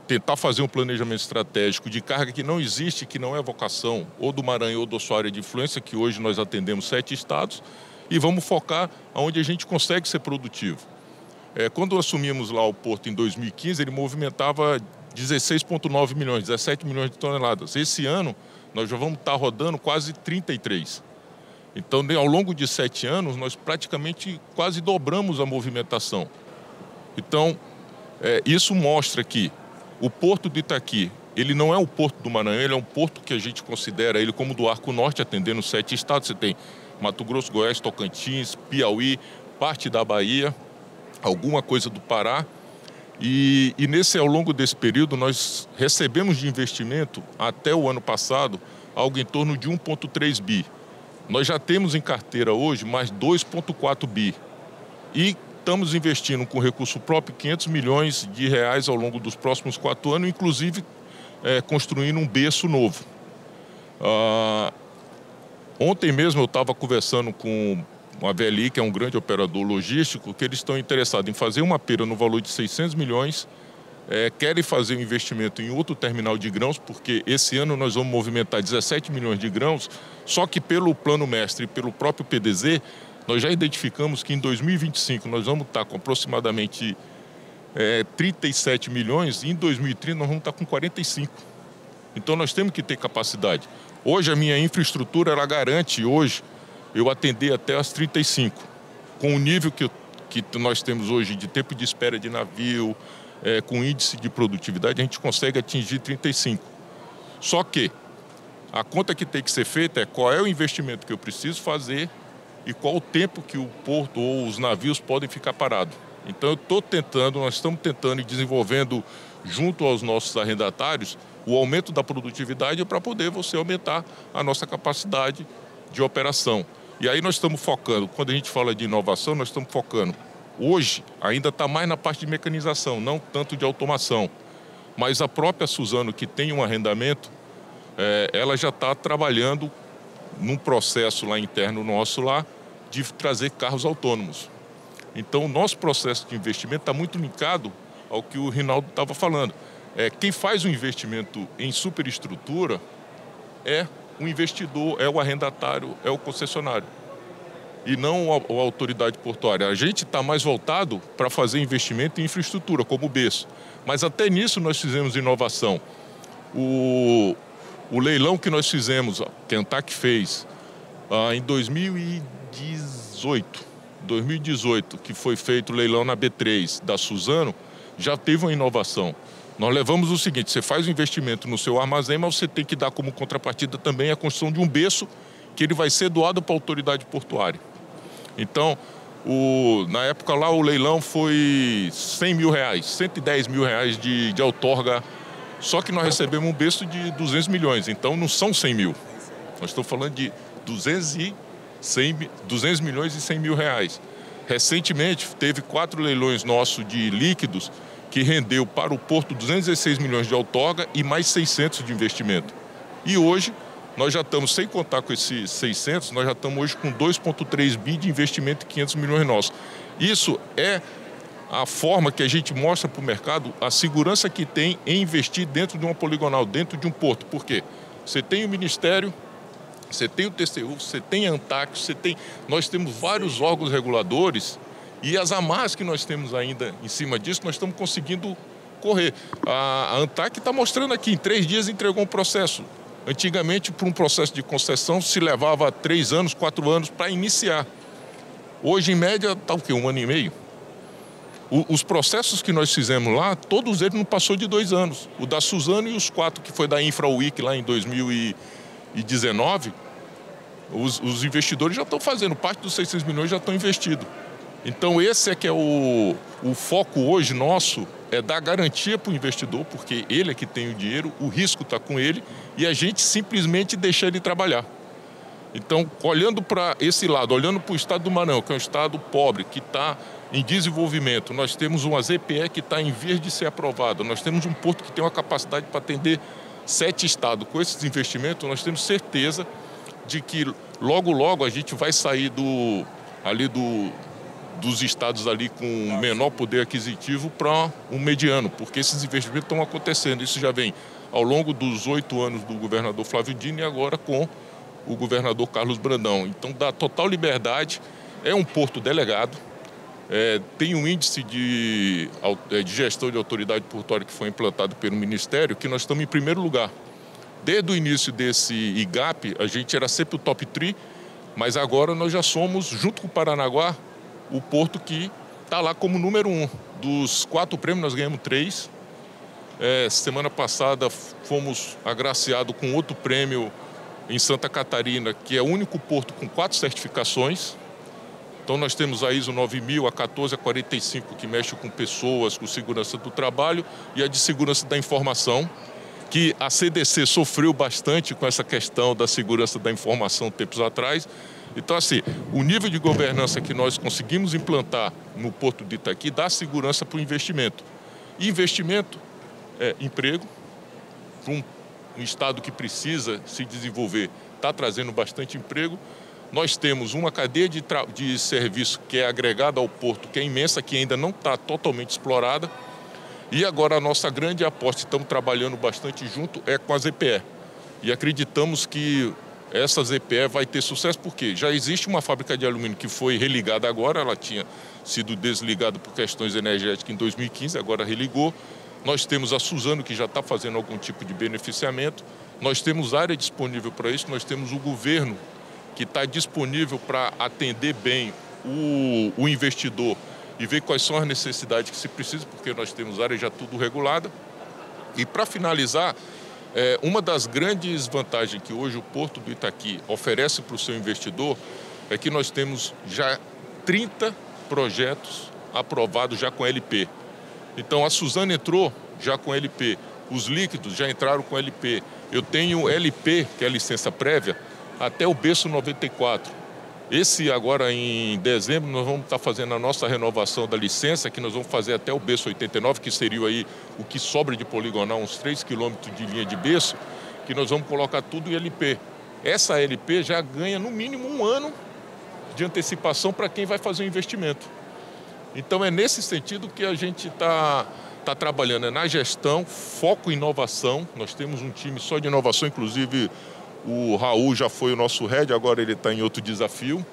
tentar fazer um planejamento estratégico de carga que não existe, que não é vocação, ou do Maranhão ou da sua área de influência, que hoje nós atendemos 7 estados, e vamos focar onde a gente consegue ser produtivo. Quando assumimos lá o porto em 2015, ele movimentava 16,9 milhões, 17 milhões de toneladas. Esse ano, nós já vamos estar rodando quase 33. Então, ao longo de 7 anos, nós praticamente quase dobramos a movimentação. Então, isso mostra que o Porto de Itaqui, ele não é o Porto do Maranhão, ele é um porto que a gente considera ele como do Arco Norte, atendendo 7 estados. Você tem Mato Grosso, Goiás, Tocantins, Piauí, parte da Bahia, alguma coisa do Pará. E ao longo desse período, nós recebemos de investimento, até o ano passado, algo em torno de 1,3 bi. Nós já temos em carteira hoje mais 2,4 bi. E estamos investindo com recurso próprio 500 milhões de reais ao longo dos próximos 4 anos, inclusive construindo um berço novo. Ontem mesmo eu estava conversando com uma VLI, que é um grande operador logístico, que eles estão interessados em fazer uma pera no valor de 600 milhões, querem fazer um investimento em outro terminal de grãos, porque esse ano nós vamos movimentar 17 milhões de grãos, só que pelo plano mestre e pelo próprio PDZ, nós já identificamos que em 2025 nós vamos estar com aproximadamente 37 milhões e em 2030 nós vamos estar com 45. Então nós temos que ter capacidade. Hoje a minha infraestrutura, ela garante hoje eu atender até as 35. Com o nível que nós temos hoje de tempo de espera de navio, com índice de produtividade, a gente consegue atingir 35. Só que a conta que tem que ser feita é qual é o investimento que eu preciso fazer e qual o tempo que o porto ou os navios podem ficar parados. Então nós estamos tentando e desenvolvendo junto aos nossos arrendatários o aumento da produtividade para poder você aumentar a nossa capacidade de operação. E aí nós estamos focando, quando a gente fala de inovação, nós estamos focando, hoje ainda está mais na parte de mecanização, não tanto de automação. Mas a própria Suzano, que tem um arrendamento, ela já está trabalhando num processo lá interno nosso lá, de trazer carros autônomos. Então o nosso processo de investimento está muito linkado ao que o Rinaldo estava falando. Quem faz o investimento em superestrutura é o investidor, é o arrendatário, é o concessionário. E não a autoridade portuária. A gente está mais voltado para fazer investimento em infraestrutura, como o berço. Mas até nisso nós fizemos inovação. O leilão que nós fizemos, que a ANTAC fez, em 2018, que foi feito o leilão na B3 da Suzano, já teve uma inovação. Nós levamos o seguinte, você faz o investimento no seu armazém, mas você tem que dar como contrapartida também a construção de um berço que ele vai ser doado para a autoridade portuária. Então, na época lá o leilão foi 100 mil reais, 110 mil reais de outorga, só que nós recebemos um berço de 200 milhões, então não são 100 mil. Nós estamos falando de 200 milhões e 100 mil reais. Recentemente, teve 4 leilões nossos de líquidos que rendeu para o Porto 216 milhões de outorga e mais 600 de investimento. E hoje, nós já estamos, sem contar com esses 600, nós já estamos hoje com 2,3 bi de investimento e 500 milhões nossos. Isso é a forma que a gente mostra para o mercado a segurança que tem em investir dentro de uma poligonal, dentro de um porto. Por quê? Você tem o Ministério, você tem o TCU, você tem a ANTAC, nós temos vários órgãos reguladores e as amarras que nós temos ainda em cima disso, nós estamos conseguindo correr. A ANTAC está mostrando aqui, em 3 dias entregou um processo. Antigamente, para um processo de concessão, se levava 3 anos, 4 anos para iniciar. Hoje, em média, está o quê? 1 ano e meio. Os processos que nós fizemos lá, todos eles não passou de 2 anos. O da Suzano e os 4 que foi da Infra Week lá em 2019, os investidores já estão fazendo, parte dos 600 milhões já estão investidos. Então esse é que é o foco hoje nosso, é dar garantia para o investidor, porque ele é que tem o dinheiro, o risco está com ele, e a gente simplesmente deixa ele trabalhar. Então, olhando para esse lado, olhando para o estado do Maranhão, que é um estado pobre, que está em desenvolvimento, nós temos uma ZPE que está em vias de ser aprovada, nós temos um porto que tem uma capacidade para atender 7 estados. Com esses investimentos, nós temos certeza de que logo, logo a gente vai sair dos estados ali com menor poder aquisitivo para um mediano, porque esses investimentos estão acontecendo. Isso já vem ao longo dos 8 anos do governador Flávio Dino e agora com o governador Carlos Brandão. Então, dá total liberdade, é um porto delegado, tem um índice de gestão de autoridade portuária que foi implantado pelo Ministério, que nós estamos em primeiro lugar. Desde o início desse IGAP, a gente era sempre o top 3, mas agora nós já somos, junto com o Paranaguá, o porto que está lá como número 1. Dos 4 prêmios, nós ganhamos 3. Semana passada fomos agraciados com outro prêmio em Santa Catarina, que é o único porto com 4 certificações. Então nós temos a ISO 9000, a 1445, que mexe com pessoas, com segurança do trabalho, e a de segurança da informação, que a CDC sofreu bastante com essa questão da segurança da informação tempos atrás. Então, assim, o nível de governança que nós conseguimos implantar no Porto de Itaqui dá segurança para o investimento. E investimento é emprego, para um estado que precisa se desenvolver, está trazendo bastante emprego. Nós temos uma cadeia de serviço que é agregada ao porto, que é imensa, que ainda não está totalmente explorada. E agora a nossa grande aposta, estamos trabalhando bastante junto, é com a ZPE. E acreditamos que essa ZPE vai ter sucesso, porque já existe uma fábrica de alumínio que foi religada agora, ela tinha sido desligada por questões energéticas em 2015, agora religou. Nós temos a Suzano, que já está fazendo algum tipo de beneficiamento. Nós temos área disponível para isso, nós temos o governo que está disponível para atender bem o investidor e ver quais são as necessidades que se precisa, porque nós temos área já tudo regulada. E para finalizar, uma das grandes vantagens que hoje o Porto do Itaqui oferece para o seu investidor é que nós temos já 30 projetos aprovados já com LP. Então a Suzano entrou já com LP, os líquidos já entraram com LP. Eu tenho LP, que é a licença prévia, até o berço 94. Esse agora em dezembro nós vamos estar fazendo a nossa renovação da licença, que nós vamos fazer até o berço 89, que seria aí o que sobra de poligonal, uns 3 quilômetros de linha de berço, que nós vamos colocar tudo em LP. Essa LP já ganha no mínimo 1 ano de antecipação para quem vai fazer o investimento. Então é nesse sentido que a gente está trabalhando, na gestão, foco em inovação. Nós temos um time só de inovação, inclusive o Raul já foi o nosso head, agora ele está em outro desafio,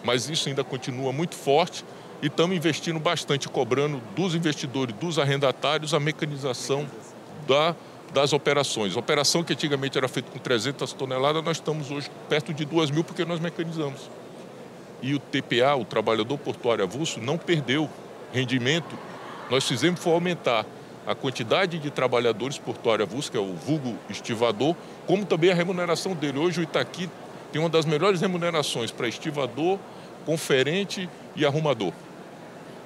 mas isso ainda continua muito forte e estamos investindo bastante, cobrando dos investidores, dos arrendatários, a mecanização das operações. Operação que antigamente era feita com 300 toneladas, nós estamos hoje perto de 2.000 porque nós mecanizamos. E o TPA, o Trabalhador Portuário Avulso, não perdeu rendimento. Nós fizemos foi aumentar a quantidade de trabalhadores portuários avulsos, que é o vulgo estivador, como também a remuneração dele. Hoje o Itaqui tem uma das melhores remunerações para estivador, conferente e arrumador.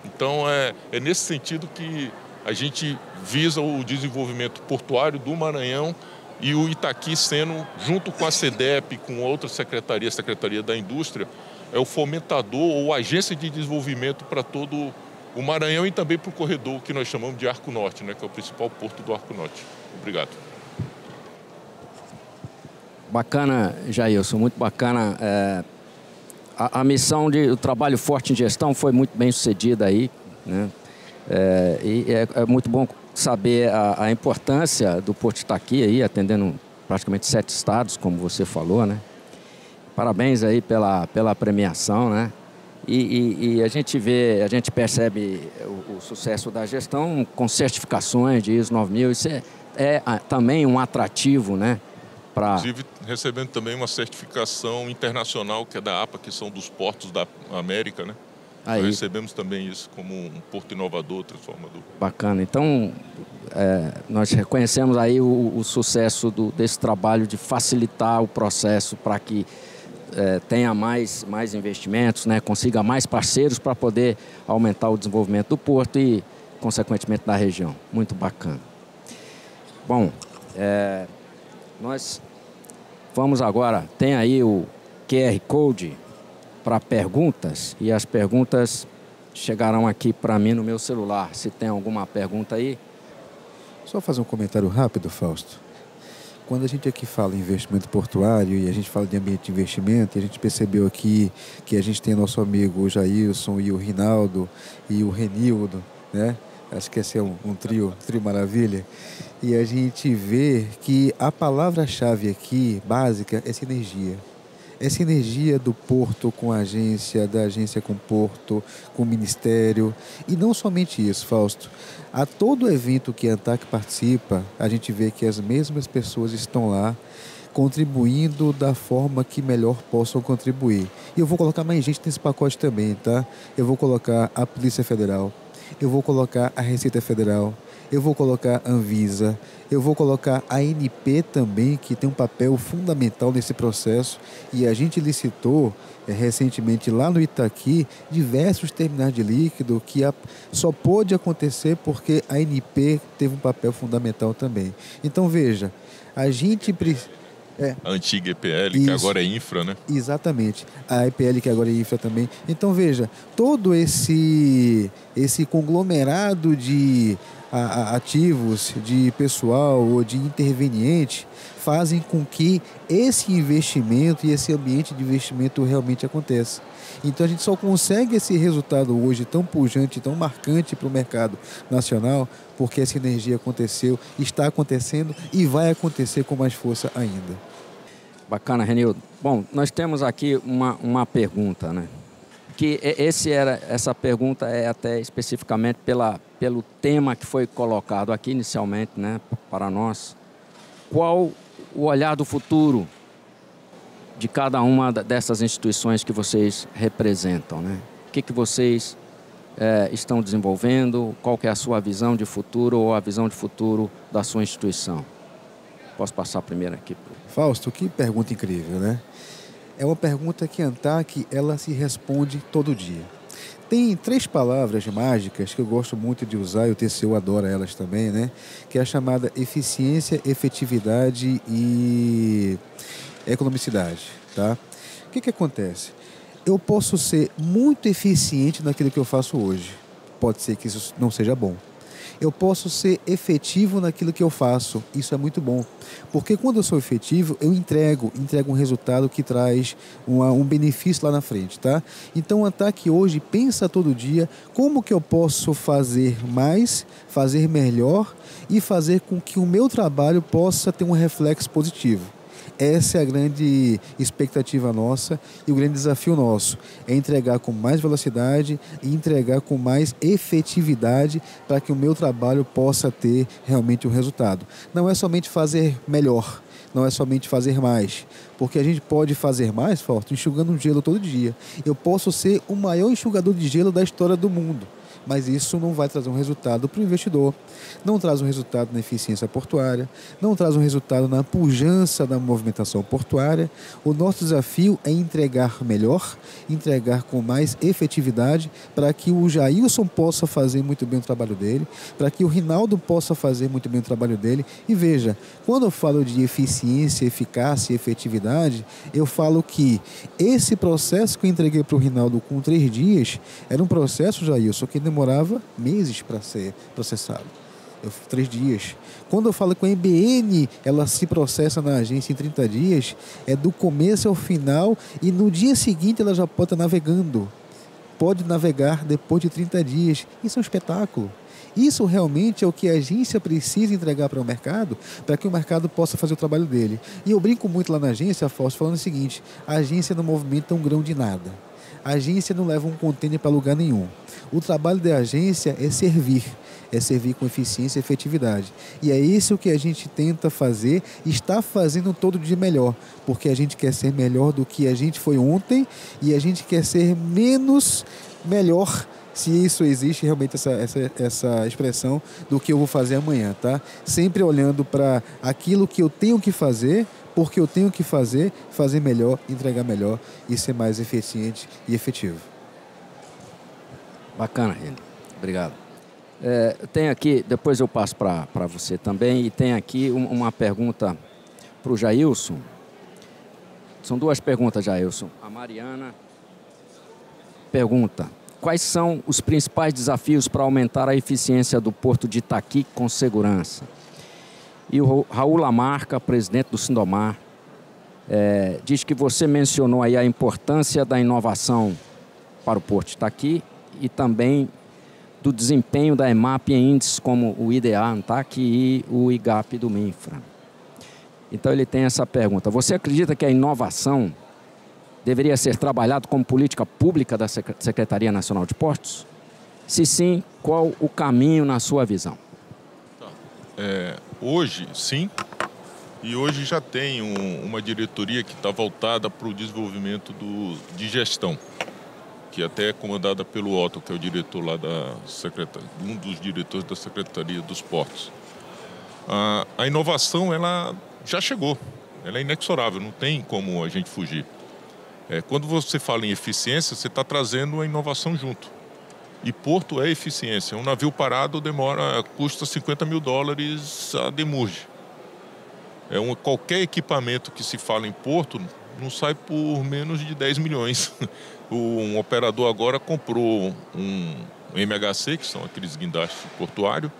Então é nesse sentido que a gente visa o desenvolvimento portuário do Maranhão e o Itaqui sendo, junto com a SEDEP, com outra secretaria, a Secretaria da Indústria, é o fomentador ou agência de desenvolvimento para todo o Maranhão e também para o corredor que nós chamamos de Arco Norte, né, que é o principal porto do Arco Norte. Obrigado. Bacana, Jailson, muito bacana. A missão o trabalho forte em gestão foi muito bem sucedida aí, né? E é muito bom saber a importância do Porto Itaqui aí, atendendo praticamente 7 estados, como você falou, né? Parabéns aí pela premiação, né? E a gente percebe o sucesso da gestão com certificações de ISO 9000. Isso é também um atrativo, né? Inclusive, recebendo também uma certificação internacional, que é da APA, que são dos portos da América, né? Aí. Nós recebemos também isso como um porto inovador, transformador. Bacana. Então, nós reconhecemos aí o sucesso desse trabalho de facilitar o processo para que tenha mais investimentos, né? Consiga mais parceiros para poder aumentar o desenvolvimento do porto e, consequentemente, da região. Muito bacana. Bom, nós vamos agora, tem aí o QR Code para perguntas, e as perguntas chegarão aqui para mim no meu celular. Se tem alguma pergunta aí. Só fazer um comentário rápido, Fausto. Quando a gente aqui fala em investimento portuário e a gente fala de ambiente de investimento, e a gente percebeu aqui que a gente tem nosso amigo o Jailson e o Rinaldo e o Renildo, né? Acho que esse é um trio maravilha. E a gente vê que a palavra-chave aqui, básica, é sinergia. É sinergia do porto com a agência, da agência com o porto, com o ministério. E não somente isso, Fausto. A todo evento que a ANTAC participa, a gente vê que as mesmas pessoas estão lá contribuindo da forma que melhor possam contribuir. E eu vou colocar mais gente nesse pacote também, tá? Eu vou colocar a Polícia Federal, eu vou colocar a Receita Federal, eu vou colocar a Anvisa, eu vou colocar a ANP também, que tem um papel fundamental nesse processo. E a gente licitou recentemente lá no Itaqui diversos terminais de líquido que só pôde acontecer porque a ANP teve um papel fundamental também. Então, veja, a gente precisa... A antiga EPL, que agora é Infra, né? Exatamente. A EPL, que agora é Infra também. Então, veja, todo esse conglomerado de ativos, de pessoal ou de interveniente fazem com que esse investimento e esse ambiente de investimento realmente aconteça. Então, a gente só consegue esse resultado hoje tão pujante, tão marcante para o mercado nacional, porque essa energia aconteceu, está acontecendo e vai acontecer com mais força ainda. Bacana, Renildo. Bom, nós temos aqui uma pergunta, né? Que essa pergunta é até especificamente pelo tema que foi colocado aqui inicialmente, né, para nós. Qual o olhar do futuro de cada uma dessas instituições que vocês representam, né? O que vocês estão desenvolvendo? Qual que é a sua visão de futuro ou a visão de futuro da sua instituição? Posso passar primeiro aqui? Fausto, que pergunta incrível, né? É uma pergunta que a ANTAC, ela se responde todo dia. Tem 3 palavras mágicas que eu gosto muito de usar, e o TCU adora elas também, né? Que é a chamada eficiência, efetividade e economicidade, tá? O que acontece? Eu posso ser muito eficiente naquilo que eu faço hoje. Pode ser que isso não seja bom. Eu posso ser efetivo naquilo que eu faço. Isso é muito bom. Porque quando eu sou efetivo, eu entrego um resultado que traz um benefício lá na frente, tá? Então, o ANTAC hoje pensa todo dia como que eu posso fazer mais, fazer melhor e fazer com que o meu trabalho possa ter um reflexo positivo. Essa é a grande expectativa nossa e o grande desafio nosso. É entregar com mais velocidade e entregar com mais efetividade para que o meu trabalho possa ter realmente um resultado. Não é somente fazer melhor, não é somente fazer mais. Porque a gente pode fazer mais, Fausto, enxugando um gelo todo dia. Eu posso ser o maior enxugador de gelo da história do mundo. Mas isso não vai trazer um resultado para o investidor, não traz um resultado na eficiência portuária, não traz um resultado na pujança da movimentação portuária. O nosso desafio é entregar melhor, entregar com mais efetividade para que o Jailson possa fazer muito bem o trabalho dele, para que o Rinaldo possa fazer muito bem o trabalho dele. E veja, quando eu falo de eficiência, eficácia e efetividade, eu falo que esse processo que eu entreguei para o Rinaldo com 3 dias, era um processo, Jailson, que demorava meses para ser processado. 3 dias. Quando eu falo que a MBN, ela se processa na agência em 30 dias, é do começo ao final e no dia seguinte ela já pode estar navegando. Pode navegar depois de 30 dias. Isso é um espetáculo. Isso realmente é o que a agência precisa entregar para o mercado, para que o mercado possa fazer o trabalho dele. E eu brinco muito lá na agência, Fausto, falando o seguinte: a agência não movimenta um grão de nada. A agência não leva um contêiner para lugar nenhum. O trabalho da agência é servir com eficiência e efetividade. E é isso que a gente tenta fazer e está fazendo todo dia melhor, porque a gente quer ser melhor do que a gente foi ontem e a gente quer ser menos melhor, se isso existe realmente essa expressão, do que eu vou fazer amanhã, tá? Sempre olhando para aquilo que eu tenho que fazer porque eu tenho que fazer melhor, entregar melhor e ser mais eficiente e efetivo. Bacana, Reni. Obrigado. Tem aqui, depois eu passo para você também, e tem aqui uma pergunta para o Jailson. São duas perguntas, Jailson. A Mariana pergunta: quais são os principais desafios para aumentar a eficiência do Porto de Itaqui com segurança? E o Raul Lamarca, presidente do Sindomar, diz que você mencionou aí a importância da inovação para o Porto de Itaqui e também do desempenho da EMAP em índices como o IDA, ANTAC e o IGAP do MINFRA. Então ele tem essa pergunta: você acredita que a inovação deveria ser trabalhada como política pública da Secretaria Nacional de Portos? Se sim, qual o caminho na sua visão? Hoje, sim. E hoje já tem uma diretoria que está voltada para o desenvolvimento de gestão, que até é comandada pelo Otto, que é o diretor lá um dos diretores da Secretaria dos Portos. A inovação, ela já chegou, ela é inexorável, não tem como a gente fugir. Quando você fala em eficiência, você está trazendo a inovação junto. E Porto é eficiência. Um navio parado custa $50 mil a demurge. Qualquer equipamento que se fala em Porto não sai por menos de 10 milhões. Um operador agora comprou um MHC, que são aqueles guindastes portuários,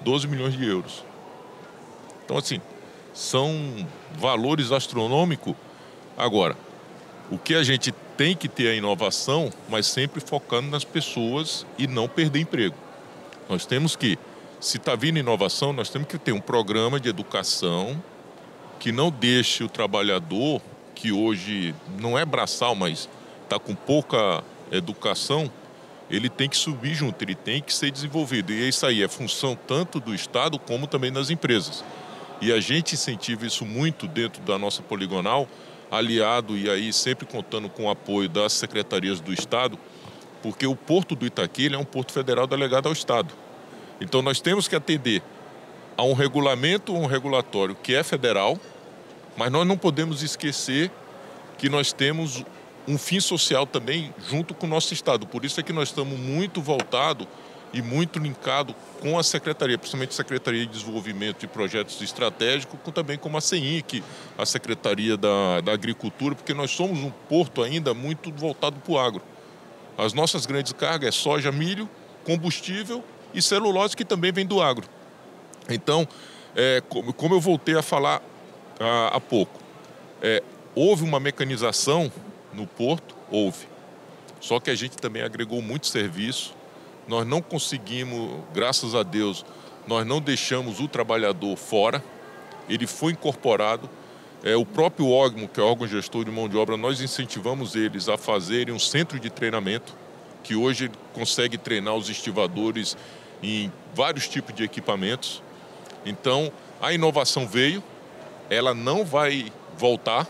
12 milhões de euros. Então, assim, são valores astronômicos. Agora, o que a gente tem que ter a inovação, mas sempre focando nas pessoas e não perder emprego. Nós temos que, se está vindo inovação, nós temos que ter um programa de educação que não deixe o trabalhador, que hoje não é braçal, mas está com pouca educação, ele tem que subir junto, ele tem que ser desenvolvido. E isso aí é função tanto do Estado como também das empresas. E a gente incentiva isso muito dentro da nossa poligonal, aliado e aí sempre contando com o apoio das secretarias do Estado, porque o Porto do Itaqui ele é um porto federal delegado ao Estado. Então nós temos que atender a um regulamento, um regulatório que é federal, mas nós não podemos esquecer que nós temos um fim social também junto com o nosso Estado. Por isso é que nós estamos muito voltados e muito linkados com a Secretaria, principalmente a Secretaria de Desenvolvimento e Projetos Estratégicos, também como a CENIC, a Secretaria da Agricultura, porque nós somos um porto ainda muito voltado para o agro. As nossas grandes cargas é soja, milho, combustível e celulose, que também vem do agro. Então, como eu voltei a falar há pouco, houve uma mecanização no porto? Houve. Só que a gente também agregou muito serviço. Nós não conseguimos, graças a Deus, nós não deixamos o trabalhador fora. Ele foi incorporado. O próprio órgão, que é o órgão gestor de mão de obra, nós incentivamos eles a fazerem um centro de treinamento, que hoje consegue treinar os estivadores em vários tipos de equipamentos. Então, a inovação veio, ela não vai voltar.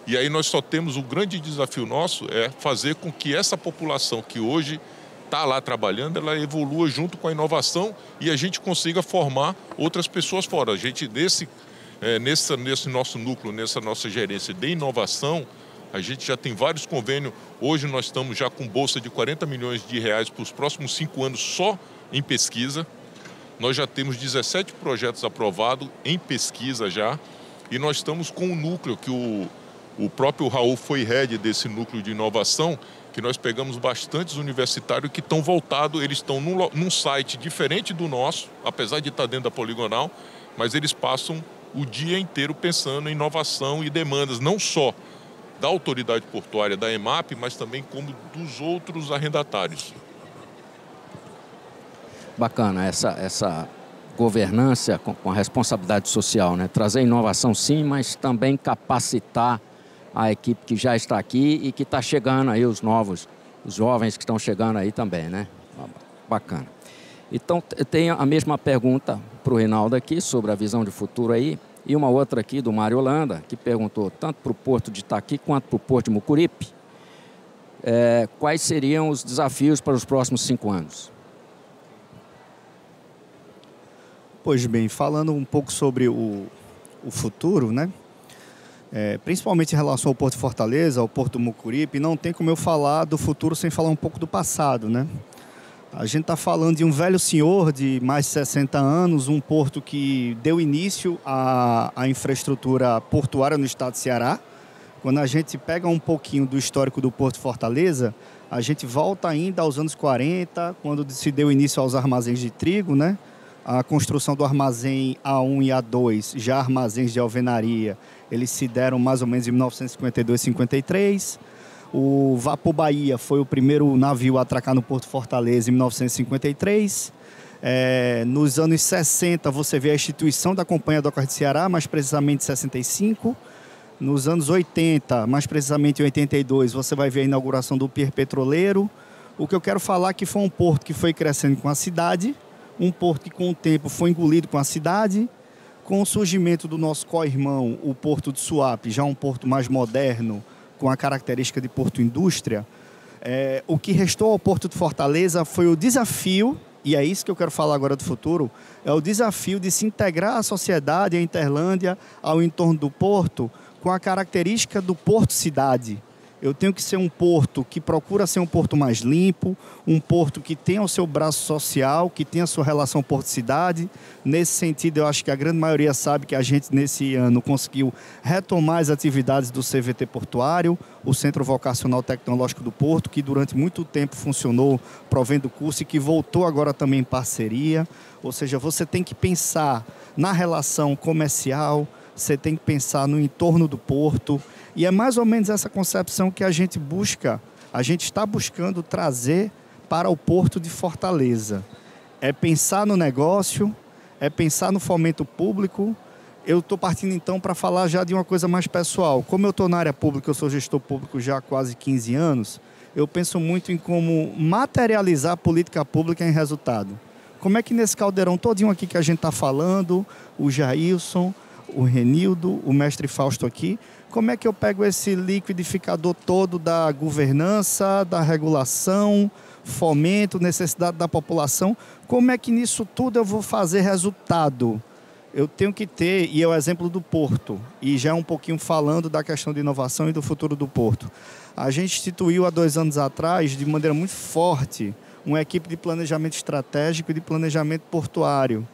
E aí nós só temos um grande desafio nosso, fazer com que essa população que hoje está lá trabalhando, ela evolua junto com a inovação e a gente consiga formar outras pessoas fora. A gente, nesse nosso núcleo, nessa nossa gerência de inovação, a gente já tem vários convênios. Hoje nós estamos já com bolsa de R$40 milhões para os próximos 5 anos só em pesquisa. Nós já temos 17 projetos aprovados em pesquisa já. E nós estamos com um núcleo que o próprio Raul foi head desse núcleo de inovação, que nós pegamos bastantes universitários que estão voltados, eles estão num site diferente do nosso, apesar de estar dentro da poligonal, mas eles passam o dia inteiro pensando em inovação e demandas, não só da autoridade portuária, da EMAP, mas também como dos outros arrendatários. Bacana essa governança com a responsabilidade social, né? Trazer inovação sim, mas também capacitar a equipe que já está aqui e que está chegando aí, os jovens que estão chegando aí também, né? Bacana. Então, tem a mesma pergunta para o Reinaldo aqui, sobre a visão de futuro aí, e uma outra aqui do Mário Holanda, que perguntou tanto para o Porto de Itaqui quanto para o Porto de Mucuripe, quais seriam os desafios para os próximos 5 anos? Pois bem, falando um pouco sobre o futuro, né? Principalmente em relação ao Porto de Fortaleza, ao Porto do Mucuripe, não tem como eu falar do futuro sem falar um pouco do passado, né? A gente está falando de um velho senhor de mais de 60 anos, um porto que deu início à infraestrutura portuária no estado de Ceará. Quando a gente pega um pouquinho do histórico do Porto de Fortaleza, a gente volta ainda aos anos 40, quando se deu início aos armazéns de trigo, né? A construção do armazém A1 e A2, já armazéns de alvenaria, eles se deram mais ou menos em 1952, 53. O Vapor Bahia foi o primeiro navio a atracar no Porto Fortaleza em 1953. Nos anos 60, você vê a instituição da Companhia Docas de Ceará, mais precisamente em 65. Nos anos 80, mais precisamente em 82, você vai ver a inauguração do Pier Petroleiro. O que eu quero falar é que foi um porto que foi crescendo com a cidade, um porto que com o tempo foi engolido com a cidade. Com o surgimento do nosso co-irmão, o Porto de Suape, já um porto mais moderno, com a característica de porto indústria, o que restou ao Porto de Fortaleza foi o desafio, e é isso que eu quero falar agora do futuro, é o desafio de se integrar à sociedade, à Interlândia, ao entorno do porto, com a característica do porto-cidade. Eu tenho que ser um porto que procura ser um porto mais limpo, um porto que tenha o seu braço social, que tenha a sua relação porto-cidade. Nesse sentido, eu acho que a grande maioria sabe que a gente, nesse ano, conseguiu retomar as atividades do CVT Portuário, o Centro Vocacional Tecnológico do Porto, que durante muito tempo funcionou provendo curso e que voltou agora também em parceria. Ou seja, você tem que pensar na relação comercial, você tem que pensar no entorno do porto. E é mais ou menos essa concepção que a gente está buscando trazer para o Porto de Fortaleza. É pensar no negócio, é pensar no fomento público. Eu estou partindo então para falar já de uma coisa mais pessoal. Como eu estou na área pública, eu sou gestor público já há quase 15 anos, eu penso muito em como materializar a política pública em resultado. Como é que nesse caldeirão todinho aqui que a gente está falando, o Jailson, o Renildo, o mestre Fausto aqui, como é que eu pego esse liquidificador todo da governança, da regulação, fomento, necessidade da população, como é que nisso tudo eu vou fazer resultado? Eu tenho que ter, e é o exemplo do Porto, e já um pouquinho falando da questão de inovação e do futuro do Porto. A gente instituiu há 2 anos atrás, de maneira muito forte, uma equipe de planejamento estratégico e de planejamento portuário.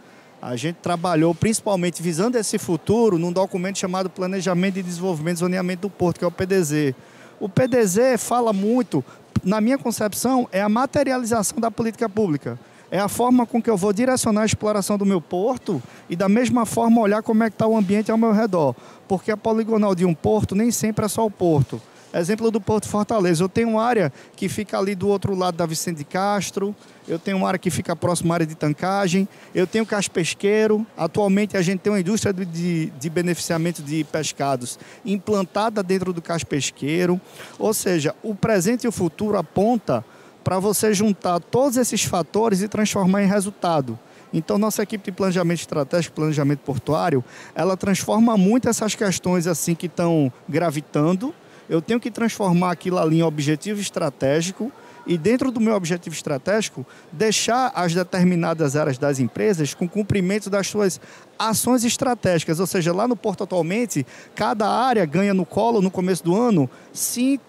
A gente trabalhou principalmente visando esse futuro num documento chamado Planejamento de Desenvolvimento e Zoneamento do Porto, que é o PDZ. O PDZ fala muito, na minha concepção, é a materialização da política pública. É a forma com que eu vou direcionar a exploração do meu porto e, da mesma forma, olhar como é que está o ambiente ao meu redor. Porque a poligonal de um porto nem sempre é só o porto. Exemplo do Porto Fortaleza. Eu tenho uma área que fica ali do outro lado da Vicente de Castro, eu tenho uma área que fica próxima à área de tancagem, eu tenho Cais Pesqueiro. Atualmente a gente tem uma indústria de beneficiamento de pescados implantada dentro do Cais Pesqueiro. Ou seja, o presente e o futuro aponta para você juntar todos esses fatores e transformar em resultado. Então, nossa equipe de planejamento estratégico, planejamento portuário, ela transforma muito essas questões assim que estão gravitando. Eu tenho que transformar aquilo ali em objetivo estratégico e, dentro do meu objetivo estratégico, deixar as determinadas áreas das empresas com cumprimento das suas ações estratégicas. Ou seja, lá no Porto atualmente, cada área ganha no colo, no começo do ano,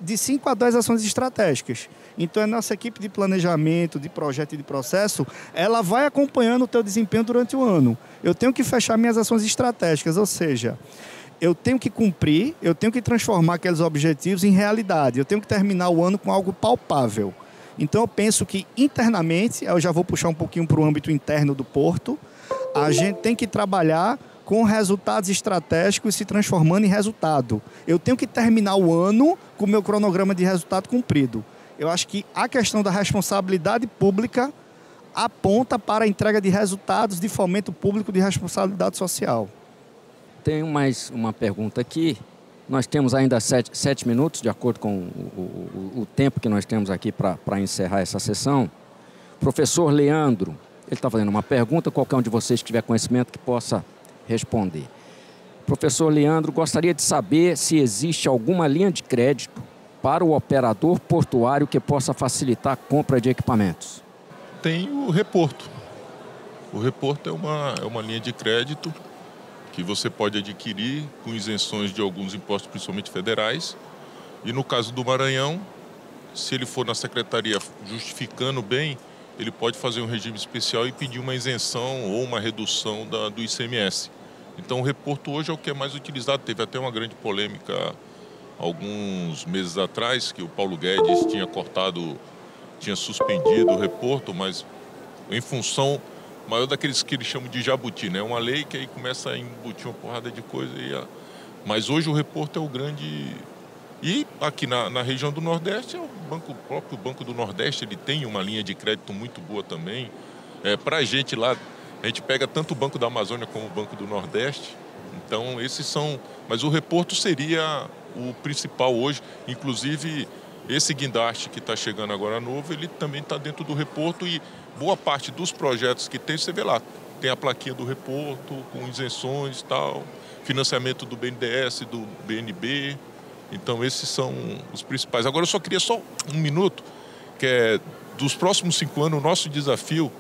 de 5 a 10 ações estratégicas. Então, a nossa equipe de planejamento, de projeto e de processo, ela vai acompanhando o teu desempenho durante o ano. Eu tenho que fechar minhas ações estratégicas, ou seja, eu tenho que cumprir, eu tenho que transformar aqueles objetivos em realidade. Eu tenho que terminar o ano com algo palpável. Então, eu penso que internamente, eu já vou puxar um pouquinho para o âmbito interno do Porto, a gente tem que trabalhar com resultados estratégicos se transformando em resultado. Eu tenho que terminar o ano com o meu cronograma de resultado cumprido. Eu acho que a questão da responsabilidade pública aponta para a entrega de resultados de fomento público de responsabilidade social. Tenho mais uma pergunta aqui. Nós temos ainda 7 minutos, de acordo com o tempo que nós temos aqui para encerrar essa sessão. Professor Leandro, ele está fazendo uma pergunta, qualquer um de vocês que tiver conhecimento que possa responder. Professor Leandro, gostaria de saber se existe alguma linha de crédito para o operador portuário que possa facilitar a compra de equipamentos. Tem o Reporto. O Reporto é uma linha de crédito que você pode adquirir com isenções de alguns impostos, principalmente federais. E no caso do Maranhão, se ele for na secretaria justificando bem, ele pode fazer um regime especial e pedir uma isenção ou uma redução do ICMS. Então o reporto hoje é o que é mais utilizado. Teve até uma grande polêmica alguns meses atrás, que o Paulo Guedes tinha suspendido o reporto, mas em função maior daqueles que eles chamam de jabuti, né? Uma lei que aí começa a embutir uma porrada de coisa. Mas hoje o reporto é o grande... E aqui na região do Nordeste, o próprio Banco do Nordeste, ele tem uma linha de crédito muito boa também. Para a gente lá, a gente pega tanto o Banco da Amazônia como o Banco do Nordeste. Então, esses são... Mas o reporto seria o principal hoje. Inclusive, esse guindaste que está chegando agora novo, ele também está dentro do reporto e boa parte dos projetos que tem, você vê lá, tem a plaquinha do reporto, com isenções e tal, financiamento do BNDES, do BNB. Então, esses são os principais. Agora, eu só queria só um minuto, que é dos próximos 5 anos, o nosso desafio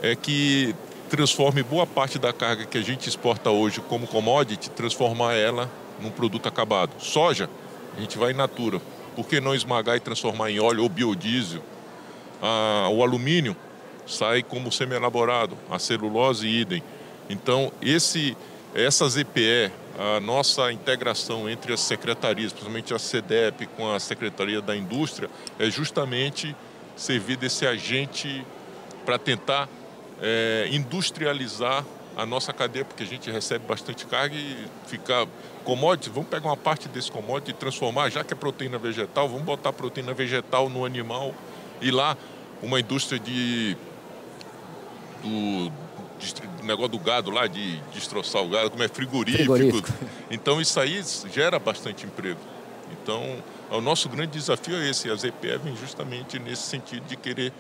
é que transforme boa parte da carga que a gente exporta hoje como commodity, transformar ela num produto acabado. Soja, a gente vai in natura. Por que não esmagar e transformar em óleo ou biodiesel? O alumínio sai como semi-elaborado, a celulose idem. Então, essas EPE, a nossa integração entre as secretarias, principalmente a SEDEP com a Secretaria da Indústria, é justamente servir desse agente para tentar industrializar a nossa cadeia, porque a gente recebe bastante carga e ficar commodity, vamos pegar uma parte desse commodity e transformar, já que é proteína vegetal, vamos botar proteína vegetal no animal e lá uma indústria do negócio do gado lá, de destroçar o gado, como é frigorífico. Então isso aí gera bastante emprego. Então o nosso grande desafio é esse, as EPE vêm justamente nesse sentido de querer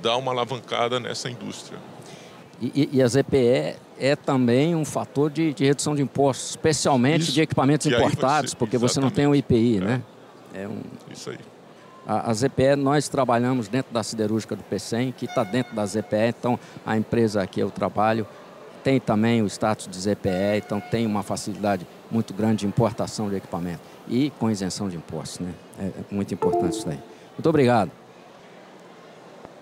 dar uma alavancada nessa indústria. E as EPE é também um fator de redução de impostos, especialmente de equipamentos importados, porque você não tem o IPI, né? Isso aí. As EPE, nós trabalhamos dentro da siderúrgica do Pecém, que está dentro das EPE, então a empresa que eu trabalho tem também o status de EPE, então tem uma facilidade muito grande de importação de equipamento e com isenção de impostos, né? É muito importante isso daí. Muito obrigado.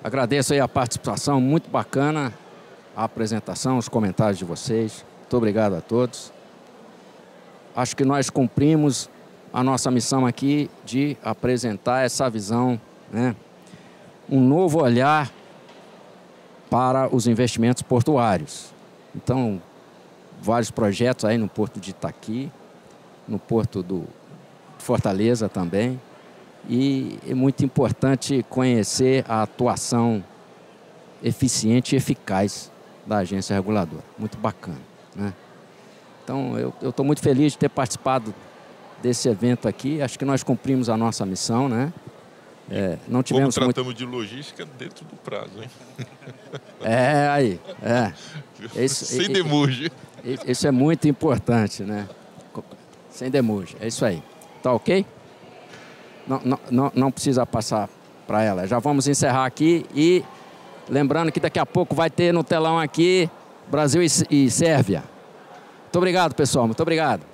Agradeço aí a participação, muito bacana a apresentação, os comentários de vocês. Muito obrigado a todos. Acho que nós cumprimos a nossa missão aqui de apresentar essa visão, né? Um novo olhar para os investimentos portuários. Então, vários projetos aí no Porto de Itaqui, no Porto de Fortaleza também. E é muito importante conhecer a atuação eficiente e eficaz da agência reguladora. Muito bacana, né? Então, eu estou muito feliz de ter participado desse evento aqui. Acho que nós cumprimos a nossa missão, né? Não tivemos como tratamos de logística dentro do prazo, hein? Sem demurge. Isso é muito importante, né? Sem demurge, é isso aí. Tá ok? Não precisa passar para ela. Já vamos encerrar aqui e lembrando que daqui a pouco vai ter no telão aqui Brasil e Sérvia. Muito obrigado, pessoal. Muito obrigado.